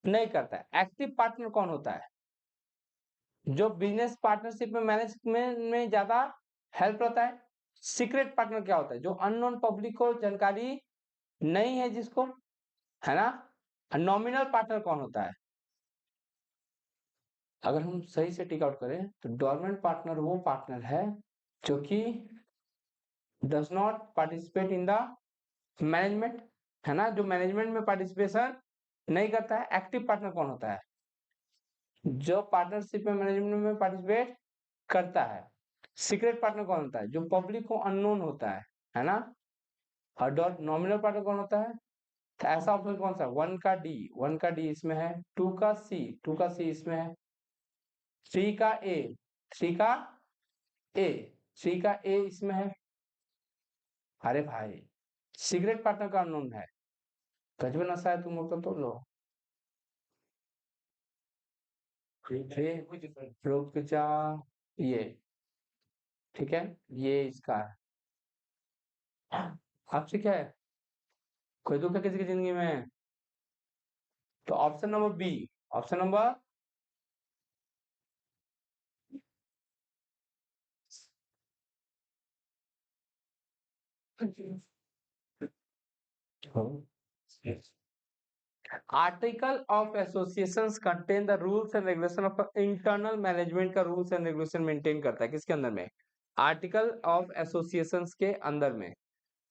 नहीं करता है। एक्टिव पार्टनर कौन होता है? जो बिजनेस पार्टनरशिप में मैनेजमेंट में ज्यादा हेल्प रहता है। सीक्रेट पार्टनर क्या होता है? जो अननोन पब्लिक को जानकारी नहीं है जिसको, है ना? नॉमिनल पार्टनर कौन होता है? अगर हम सही से टिक आउट करें तो डोरमेंट पार्टनर वो पार्टनर है जो कि does not participate in the management, है ना? जो मैनेजमेंट में पार्टिसिपेशन नहीं करता है। एक्टिव पार्टनर कौन होता है? जो पार्टनरशिप में मैनेजमेंट में पार्टिसिपेट करता है। सीक्रेट पार्टनर कौन होता है? जो पब्लिक को अननोन होता है ना? और डॉट नॉमिनल पार्टनर कौन होता है? तो ऐसा ऑप्शन कौन सा? 1 का डी इसमें है, 2 का सी इसमें है, 3 का ए, 3 का ए, 3 का ए इसमें है। अरे भाई, सीक्रेट पार्टनर का अननोन है। गजब नशा है तुम लोग तो लो। रुक जा, ये ठीक है, ये इसका है। आपसे क्या है? कोई दुख है किसी की जिंदगी में? तो option number B, option number article of associations contain the rules and regulation of internal management का रूल्स एंड रेगुलेशन मेंटेन करता है। किसके अंदर में? आर्टिकल ऑफ एसोसिएशंस के अंदर में।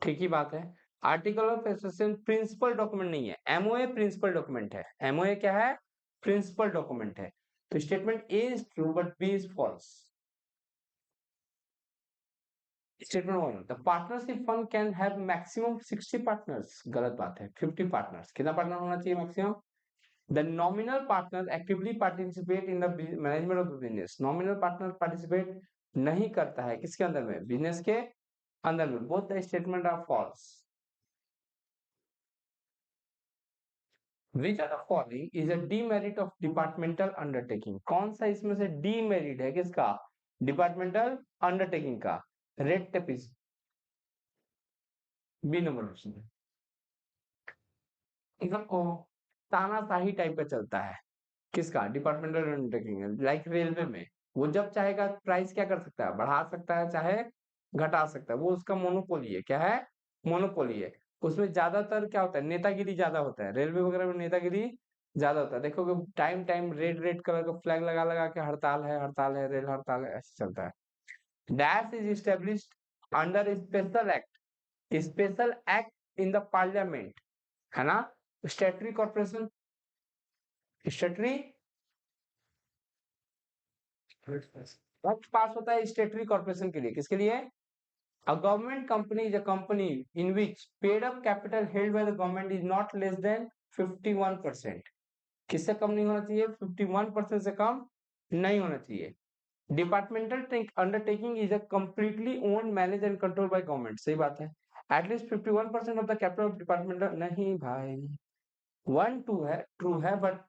ठीक ही बात है। Article of association principal document नहीं है, एमओए प्रिंसिपल डॉक्यूमेंट है। एमओए क्या है? प्रिंसिपल डॉक्यूमेंट है। तो statement A is true but B is false. Statement 1, the partnership fund can have maximum 60 partners. गलत बात है, 50 पार्टनर्स। कितना पार्टनर होना चाहिए maximum? The nominal partner actively participate in the management of the business. Nominal partner participate नहीं करता है किसके अंदर में, बिजनेस के अंदर में. Both the statement are false. Which of the following is a demerit of departmental undertaking? कौन सा इसमें से demerit है किसका, departmental undertaking का? Red tape is B number option है. एकदम तानाशाही टाइप का चलता है किसका, डिपार्टमेंटल अंडरटेकिंग. लाइक रेलवे में वो जब चाहेगा प्राइस क्या कर सकता है, बढ़ा सकता है चाहे घटा सकता है, वो उसका मोनोपोली है. क्या है, मोनोपोली है. उसमें ज्यादातर क्या होता है, नेतागिरी ज्यादा होता है. रेलवे वगैरह में नेतागिरी ज्यादा होता है. देखोगे time time red red colour का फ्लैग लगा लगा के हड़ताल है, रेल हड़ताल है, ऐसे चलता है. Dash is established under special act in the parliament, है ना. स्टेटरी कॉर्पोरेशन, स्टेटरी एक्ट पास होता है स्टेटरी कॉर्पोरेशन के लिए. किसके लिए, a government company is a company in which paid up capital held by the government is not less than 51%. किससे कम नहीं होना चाहिए, 51% से कम नहीं होना चाहिए. Departmental undertaking is a completely own manage and control by government. सही बात है. At least 51% of the capital of departmental, नहीं भाई, 1-2 है, ट्रू है, बट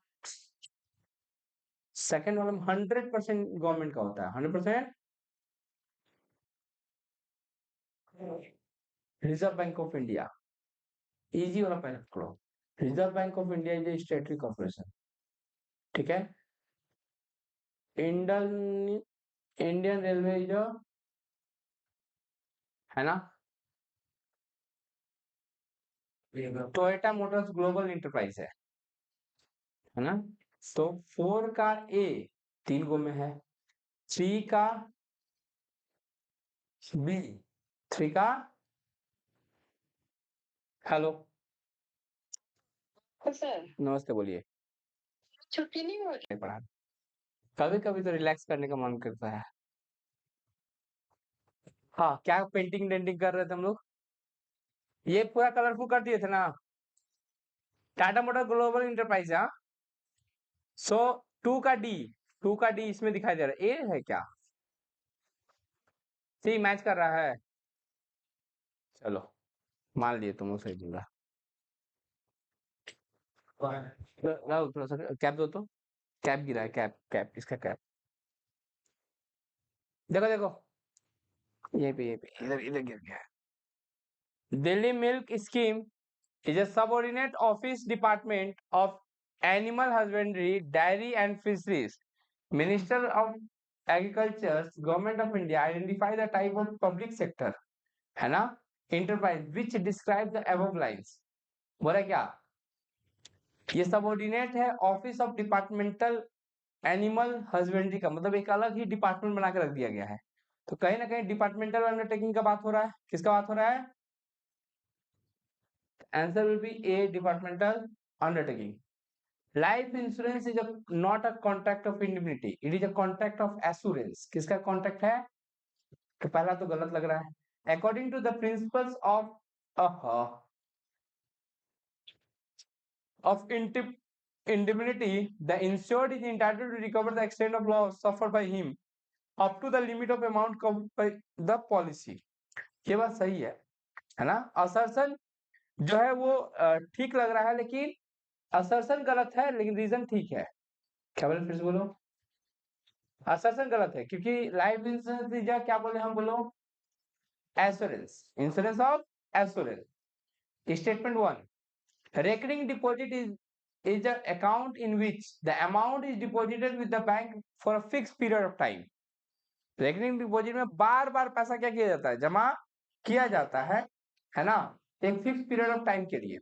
सेकंड वाला 100% गवर्नमेंट का होता है. 100% reserve bank of India. Easy वाला पहले पकड़ो. Reserve bank of India is a स्टेटरी corporation. ठीक है. इंडियन इंडियन रेलवे जो है ना, टोयोटा मोटर्स ग्लोबल इंटरप्राइज है ना. तो 4 का ए 3 गो में है, 3 का बी, 3 का, हेलो सर नमस्ते, बोलिए. छुट्टी नहीं हो रही पढ़ा, कभी कभी तो रिलैक्स करने का मन करता है. हाँ, क्या पेंटिंग डेंटिंग कर रहे थे हम लोग, ये पूरा कलरफुल कर दिए थे ना. टाटा मोटर ग्लोबल इंटरप्राइज है. सो 2 का डी इसमें दिखाई दे रहा है, ए है क्या, सी मैच कर रहा है. चलो मान लिए तुम सही बोला. राहुल थोड़ा सा कैप दो तो, कैप गिरा है, कैप कैप इसका कैप. देखो देखो, ये पे इधर इधर गिर गया है. Delhi milk scheme is a subordinate office department of animal husbandry, dairy and fisheries. Minister of Agriculture, Government of India identify the type of public sector, है ना, enterprise which describe the above lines. बोला क्या, ये subordinate है office of departmental animal husbandry का, मतलब एक अलग ही डिपार्टमेंट बना के रख दिया गया है. तो कहीं ना कहीं डिपार्टमेंटल अंडरटेकिंग का बात हो रहा है. किसका बात हो रहा है, answer will be A, departmental undertaking. Life insurance is not a contract of indemnity, it is a contract of assurance. किसका कॉन्ट्रैक्ट है, तो पहला तो गलत लग रहा है. According to the principles of indemnity, the insured is entitled to recover the extent of loss suffered by him up to the limit of amount covered by the policy. ये बात सही है ना. असर्शन जो है वो ठीक लग रहा है, लेकिन असर्शन गलत है, लेकिन रीजन ठीक है. क्या बोले, फिर से बोलो. असर्शन गलत है क्योंकि लाइफ इंश्योरेंस क्या बोले हम, बोलो assurance, insurance of assurance. Statement 1, recurring deposit is an account in which the amount is deposited with the bank for a fixed period of time. Recurring deposit में बार बार पैसा क्या किया जाता है, जमा किया जाता है ना, एक फिक्स पीरियड ऑफ टाइम के लिए.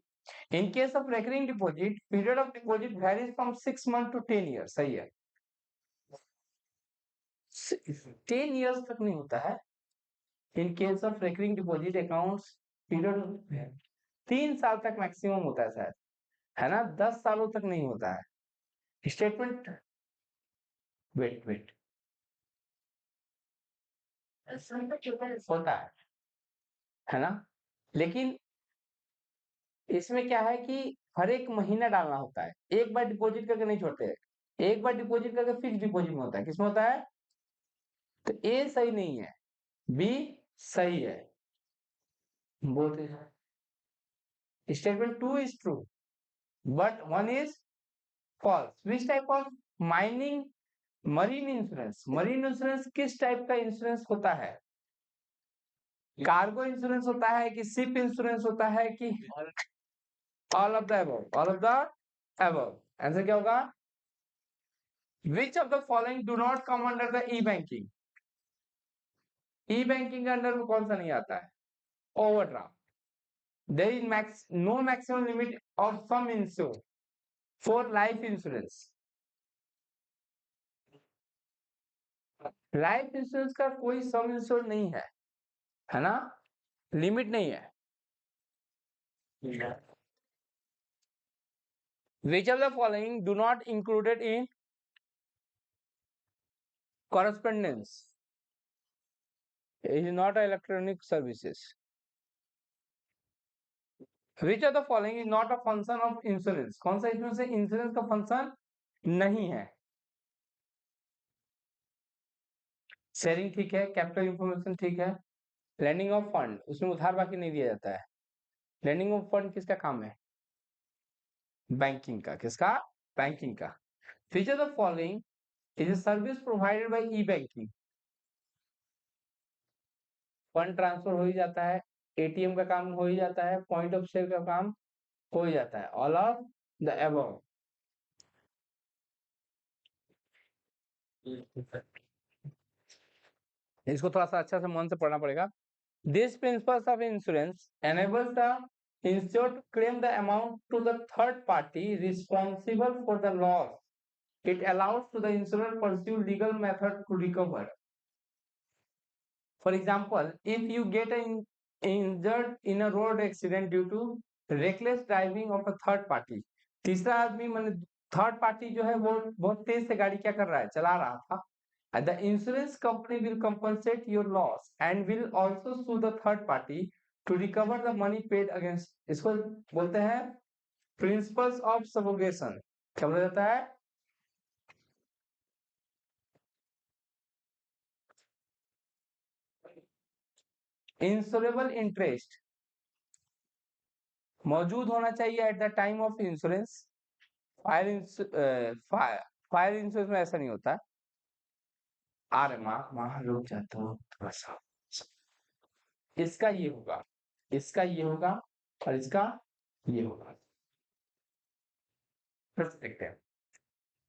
In case of recurring deposit, period of deposit varies from 6 month to 10 year. सही है, 10 ईयर्स तक नहीं होता है. In case of recurring deposit accounts period 3 साल तक मैक्सिमम होता है शायद, है ना, 10 सालों तक नहीं होता है. स्टेटमेंट, वेट होता है ना, लेकिन इसमें क्या है कि हर एक महीना डालना होता है, एक बार डिपॉजिट करके नहीं छोड़ते हैं, एक बार डिपॉजिट करके फिक्स डिपॉजिट में होता है। किसमें होता है? तो ए सही नहीं है, बी सही है। बोलते हैं statement 2 is true but 1 is false. Which type of mining marine insurance, marine insurance किस टाइप का इंश्योरेंस होता है? कार्गो इंश्योरेंस होता है कि शिप इंश्योरेंस होता है कि all of the above? All of the above. Answer क्या होगा? Which of the following do not come under the E banking? E banking के अंडर में कौन सा नहीं आता है? Overdraft. There is no maximum limit of sum insure for life insurance. Life insurance का कोई सम इंश्योर नहीं है ना, लिमिट नहीं है। Which of the following do not included in correspondence? It is not electronic services. Which of the following is not a function of insurance? कौन सा इसमें से इंश्योरेंस का फंक्शन नहीं है? शेयरिंग ठीक है, कैपिटल इंफॉर्मेशन ठीक है, लैंडिंग ऑफ फंड उसमें उधार बाकी नहीं दिया जाता है। लैंडिंग ऑफ फंड किसका काम है? बैंकिंग का। किसका? बैंकिंग का। Which of the following is a service provided by e-banking? Fund transfer हो ही जाता है, एटीएम का काम हो ही जाता है, पॉइंट ऑफ सेल का काम हो ही जाता है। All of the above. इसको थोड़ा सा अच्छा से मन से पढ़ना पड़ेगा। This principles of insurance enables the insured to claim the amount to the third party responsible for the loss. It allows to the insurer pursue legal method to recover. For example, if you get injured in a road accident due to reckless driving of a third party, तीसरा आदमी माने third party जो है वो बहुत तेज से गाड़ी क्या कर रहा है, चला रहा था, the insurance company will compensate your loss and will also sue the third party to recover the money paid against। इसको बोलते हैं प्रिंसिपल्स ऑफ सब्रोगेशन। क्या बोला जाता है? इंश्योरेबल इंटरेस्ट मौजूद होना चाहिए eight the time of insurance. Fire insurance में ऐसा नहीं होता है। अरे माँ रुक जाता हूँ थोड़ा सा। इसका ये होगा, इसका ये होगा और इसका ये होगा। फिर से देखते हैं,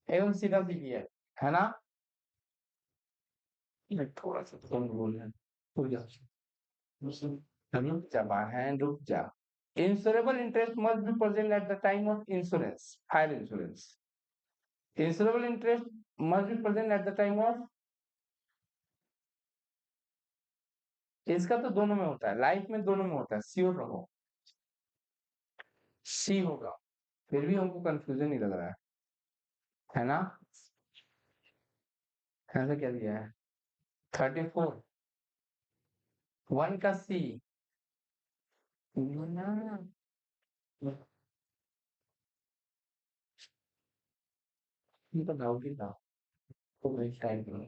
एवं सीधा सीधी है ना? थोड़ा सा तो बोल रहे हैं, रुक जा रुक जा बहन रुक जा। Insurable interest must be present at the time of insurance. Fire insurance insurable interest must be present at the time of, इसका तो दोनों में होता है, लाइफ में दोनों में होता है, श्योर रहो सी होगा। फिर भी हमको कंफ्यूजन ही लग रहा है ना? ऐसा क्या दिया है? 34 1 का सी ना, ये बताओगी ना तो मैं टाइम करूँ।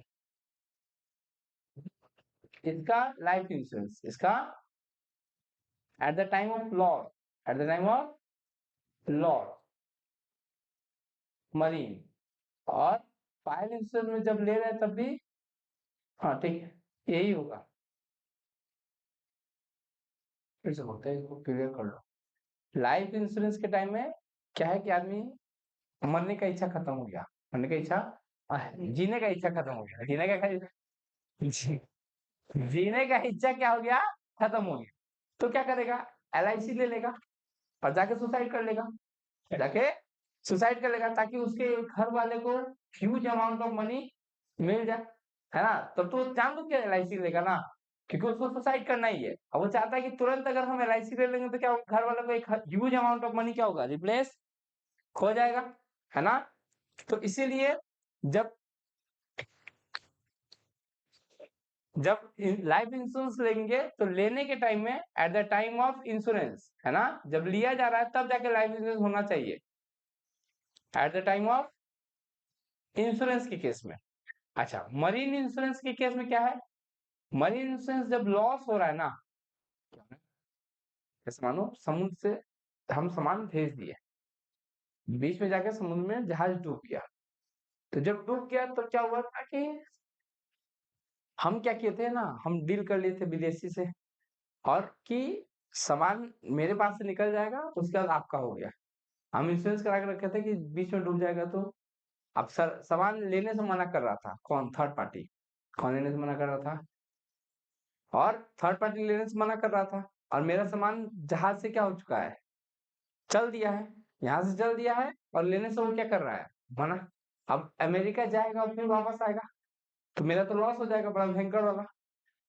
इसका लाइफ इंश्योरेंस, इसका eight the time of loss, eight the time of loss marine, और फायर इंश्योरेंस में जब ले रहे हैं तब भी हाँ ठीक है यही होगा। फिर से बोलते हैं, इसको क्लियर कर लो। लाइफ इंश्योरेंस के टाइम में क्या है कि आदमी मरने का इच्छा खत्म हो गया, मरने का इच्छा जीने का इच्छा खत्म हो गया, जीने का जी, जीने का इच्छा क्या हो गया? खत्म हो गया। तो क्या करेगा? एलआईसी ले लेगा और जाके सुसाइड कर लेगा, जाके सुसाइड कर लेगा ताकि उसके घर वाले को ह्यूज अमाउंट ऑफ मनी मिल जाए, है ना? तब तो जान दो क्या एलआईसी लेगा ना, क्योंकि उसको सुसाइड करना ही है और वो चाहता है कि तुरंत अगर हम एलआईसी ले लेंगे तो क्या घर वालों को एक ह्यूज अमाउंट ऑफ मनी क्या होगा, रिप्लेस हो जाएगा, है ना? तो इसीलिए जब जब लाइफ इंश्योरेंस लेंगे तो लेने के टाइम में eight the time of insurance, है ना, जब लिया जा रहा है तब जाके लाइफ इंश्योरेंस होना चाहिए, eight the time of insurance के केस में। अच्छा, मरीन इंश्योरेंस के केस में क्या है? मरीन इंश्योरेंस जब लॉस हो रहा है ना, जैसे मानो समुद्र से हम सामान भेज दिए, बीच में जाके समुद्र में जहाज डूब गया, तो जब डूब गया तो क्या हुआ था कि हम क्या किए थे ना, हम डील कर लिए थे विदेशी से, और कि सामान मेरे पास से निकल जाएगा, उसके बाद आपका हो गया। हम इंश्योरेंस करा के रखे थे कि बीच में डूब जाएगा तो। अब सर सामान लेने से मना कर रहा था कौन? Third party. कौन लेने से मना कर रहा था? और थर्ड पार्टी लेने से मना कर रहा था, और मेरा सामान जहाज से क्या हो चुका है? चल दिया है, यहाँ से चल दिया है, और लेने से वो क्या कर रहा है? मना। अब अमेरिका जाएगा और फिर वापस आएगा, तो मेरा तो लॉस हो जाएगा बड़ा भयंकर वाला।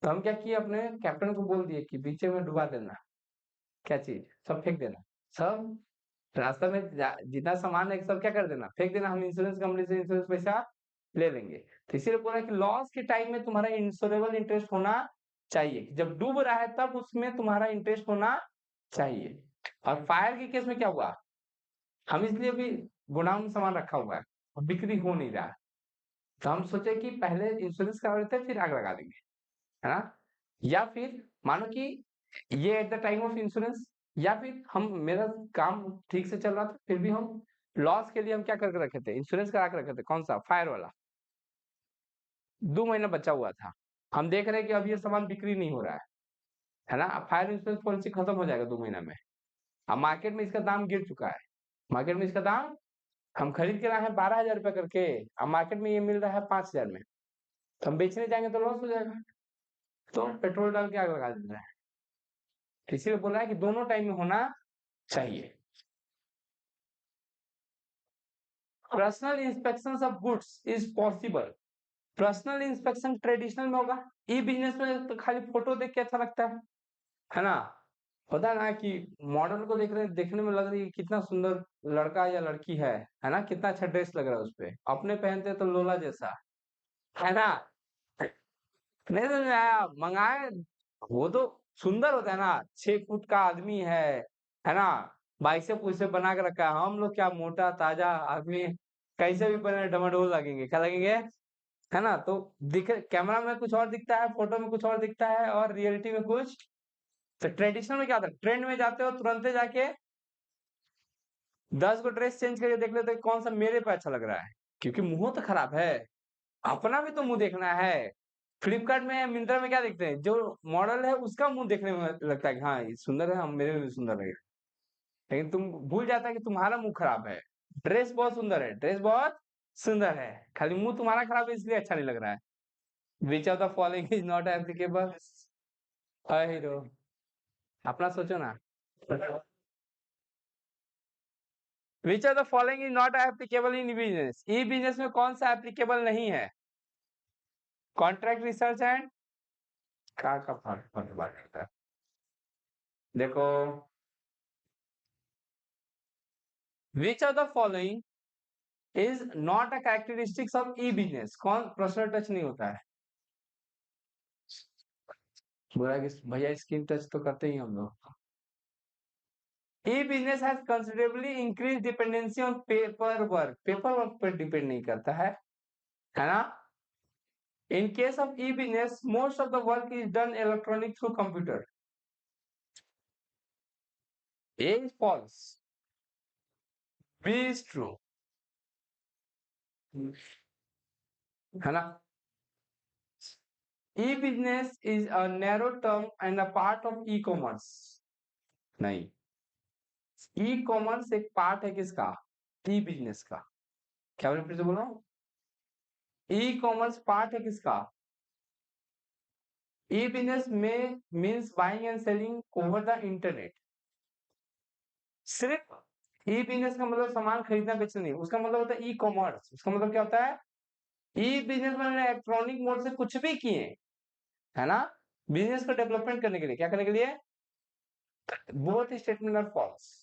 तो हम क्या किए, अपने कैप्टन को बोल दिए कि बीचे में डुबा देना, क्या चीज, सब फेंक देना, सब रास्ता में जितना सामान है सब क्या कर देना, फेंक देना, हम इंश्योरेंस कंपनी से इंश्योरेंस पैसा ले लेंगे। तो इसीलिए बोला कि लॉस के टाइम में तुम्हारा इंश्योरेबल इंटरेस्ट होना चाहिए, जब डूब रहा है तब उसमें तुम्हारा इंटरेस्ट होना चाहिए। और फायर के केस में क्या हुआ, हम इसलिए भी गोडाउन में सामान रखा हुआ है और बिक्री हो नहीं रहा है, तो हम सोचे कि पहले इंश्योरेंस करा लेते हैं फिर आग लगा देंगे, है ना। या फिर मानो कि ये eight the time of insurance, या फिर हम मेरा काम ठीक से चल रहा था फिर भी हम लॉस के लिए हम क्या करके रखे थे, इंश्योरेंस करा के रखे थे। कौन सा? फायर वाला। 2 महीना बचा हुआ था, हम देख रहे हैं कि अब ये सामान बिक्री नहीं हो रहा है ना। अब फायर इंश्योरेंस पॉलिसी खत्म हो जाएगा 2 महीना में। अब मार्केट में इसका दाम गिर चुका है, मार्केट में इसका दाम, हम खरीद के लाए हैं 12,000 रुपए करके, अब मार्केट में ये मिल रहा है 5,000 में, तो हम बेचने जाएंगे तो लॉस हो जाएगा, तो पेट्रोल डाल के आग लगा देना है। इसीलिए बोला है कि दोनों टाइम में होना चाहिए। Personal inspection of goods is possible. Personal inspection traditional में होगा, ई बिजनेस में तो खाली फोटो देख के अच्छा लगता है ना। होता है ना कि मॉडल को देख रहे हैं, देखने में लग रही है कितना सुंदर लड़का या लड़की है ना, कितना अच्छा ड्रेस लग रहा है उस पे, अपने पहनते तो लोला जैसा, है ना। नहीं समझ में आया, मंगाए, वो तो सुंदर होता है ना, 6 फुट का आदमी है ना, बाइसेप उइसेप बना के रखा है, हम लोग क्या मोटा ताजा आदमी, कैसे भी बने डमाडोल लगेंगे, क्या लगेंगे, है ना। तो दिख कैमरा में कुछ और दिखता है, फोटो में कुछ और दिखता है, और रियलिटी में कुछ। तो ट्रेडिशनल में क्या होता है, ट्रेंड में जाते हो तुरंत जाके 10 को ड्रेस चेंज करके देख लेते हो कौन सा मेरे पे अच्छा लग रहा है, क्योंकि मुंह तो खराब है, अपना भी तो मुंह देखना है। फ्लिपकार्ट में, मिंत्रा में क्या देखते हैं, जो मॉडल है उसका मुंह देखने में लगता है कि हाँ ये सुंदर है, हम मेरे में भी सुंदर लगेगा, लेकिन तुम भूल जाता है कि तुम्हारा मुंह खराब है। ड्रेस बहुत सुंदर है, ड्रेस बहुत सुंदर है, खाली मुंह तुम्हारा खराब है इसलिए अच्छा नहीं लग रहा है। विच of the following is not applicable? Hero, अपना सोचो ना। विच of the following is not applicable in business? E business में कौन सा एप्लीकेबल नहीं है? कॉन्ट्रैक्ट रिसर्च एंड का फर्क करता है, देखो, विच of the following is not a characteristics of e business? कौन पर्सनल टच नहीं होता है? बोला कि भैया स्क्रीन टच तो करते ही हम लोग। E business has considerably increase dependency on paper work पर डिपेंड नहीं करता है ना। In case of e business most of the work is done electronic through computer. A is false, B is true, है ना। E business is a narrow term and a part of e commerce. नहीं, e commerce एक part है किसका? ई business का। क्या बोले, फिर से बोलो। ई कॉमर्स पार्ट है किसका? ई बिजनेस में means buying and selling over the internet. सिर्फ ई बिजनेस का मतलब सामान खरीदना बेचना नहीं, उसका मतलब होता है ई कॉमर्स। उसका मतलब क्या होता है? ई बिजनेस में इलेक्ट्रॉनिक मोड से कुछ भी किए, है ना, बिजनेस को डेवलपमेंट करने के लिए, क्या करने के लिए? Both statement are false.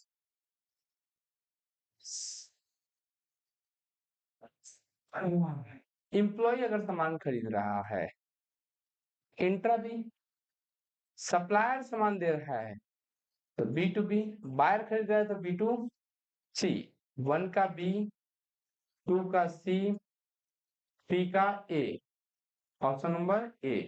Employ अगर सामान खरीद रहा है इंट्रा बी, सप्लायर सामान दे रहा है तो बी टू बी, बायर खरीद रहा है तो बी टू सी, 1 का बी, 2 का सी, 3 का ए, ऑप्शन नंबर ए।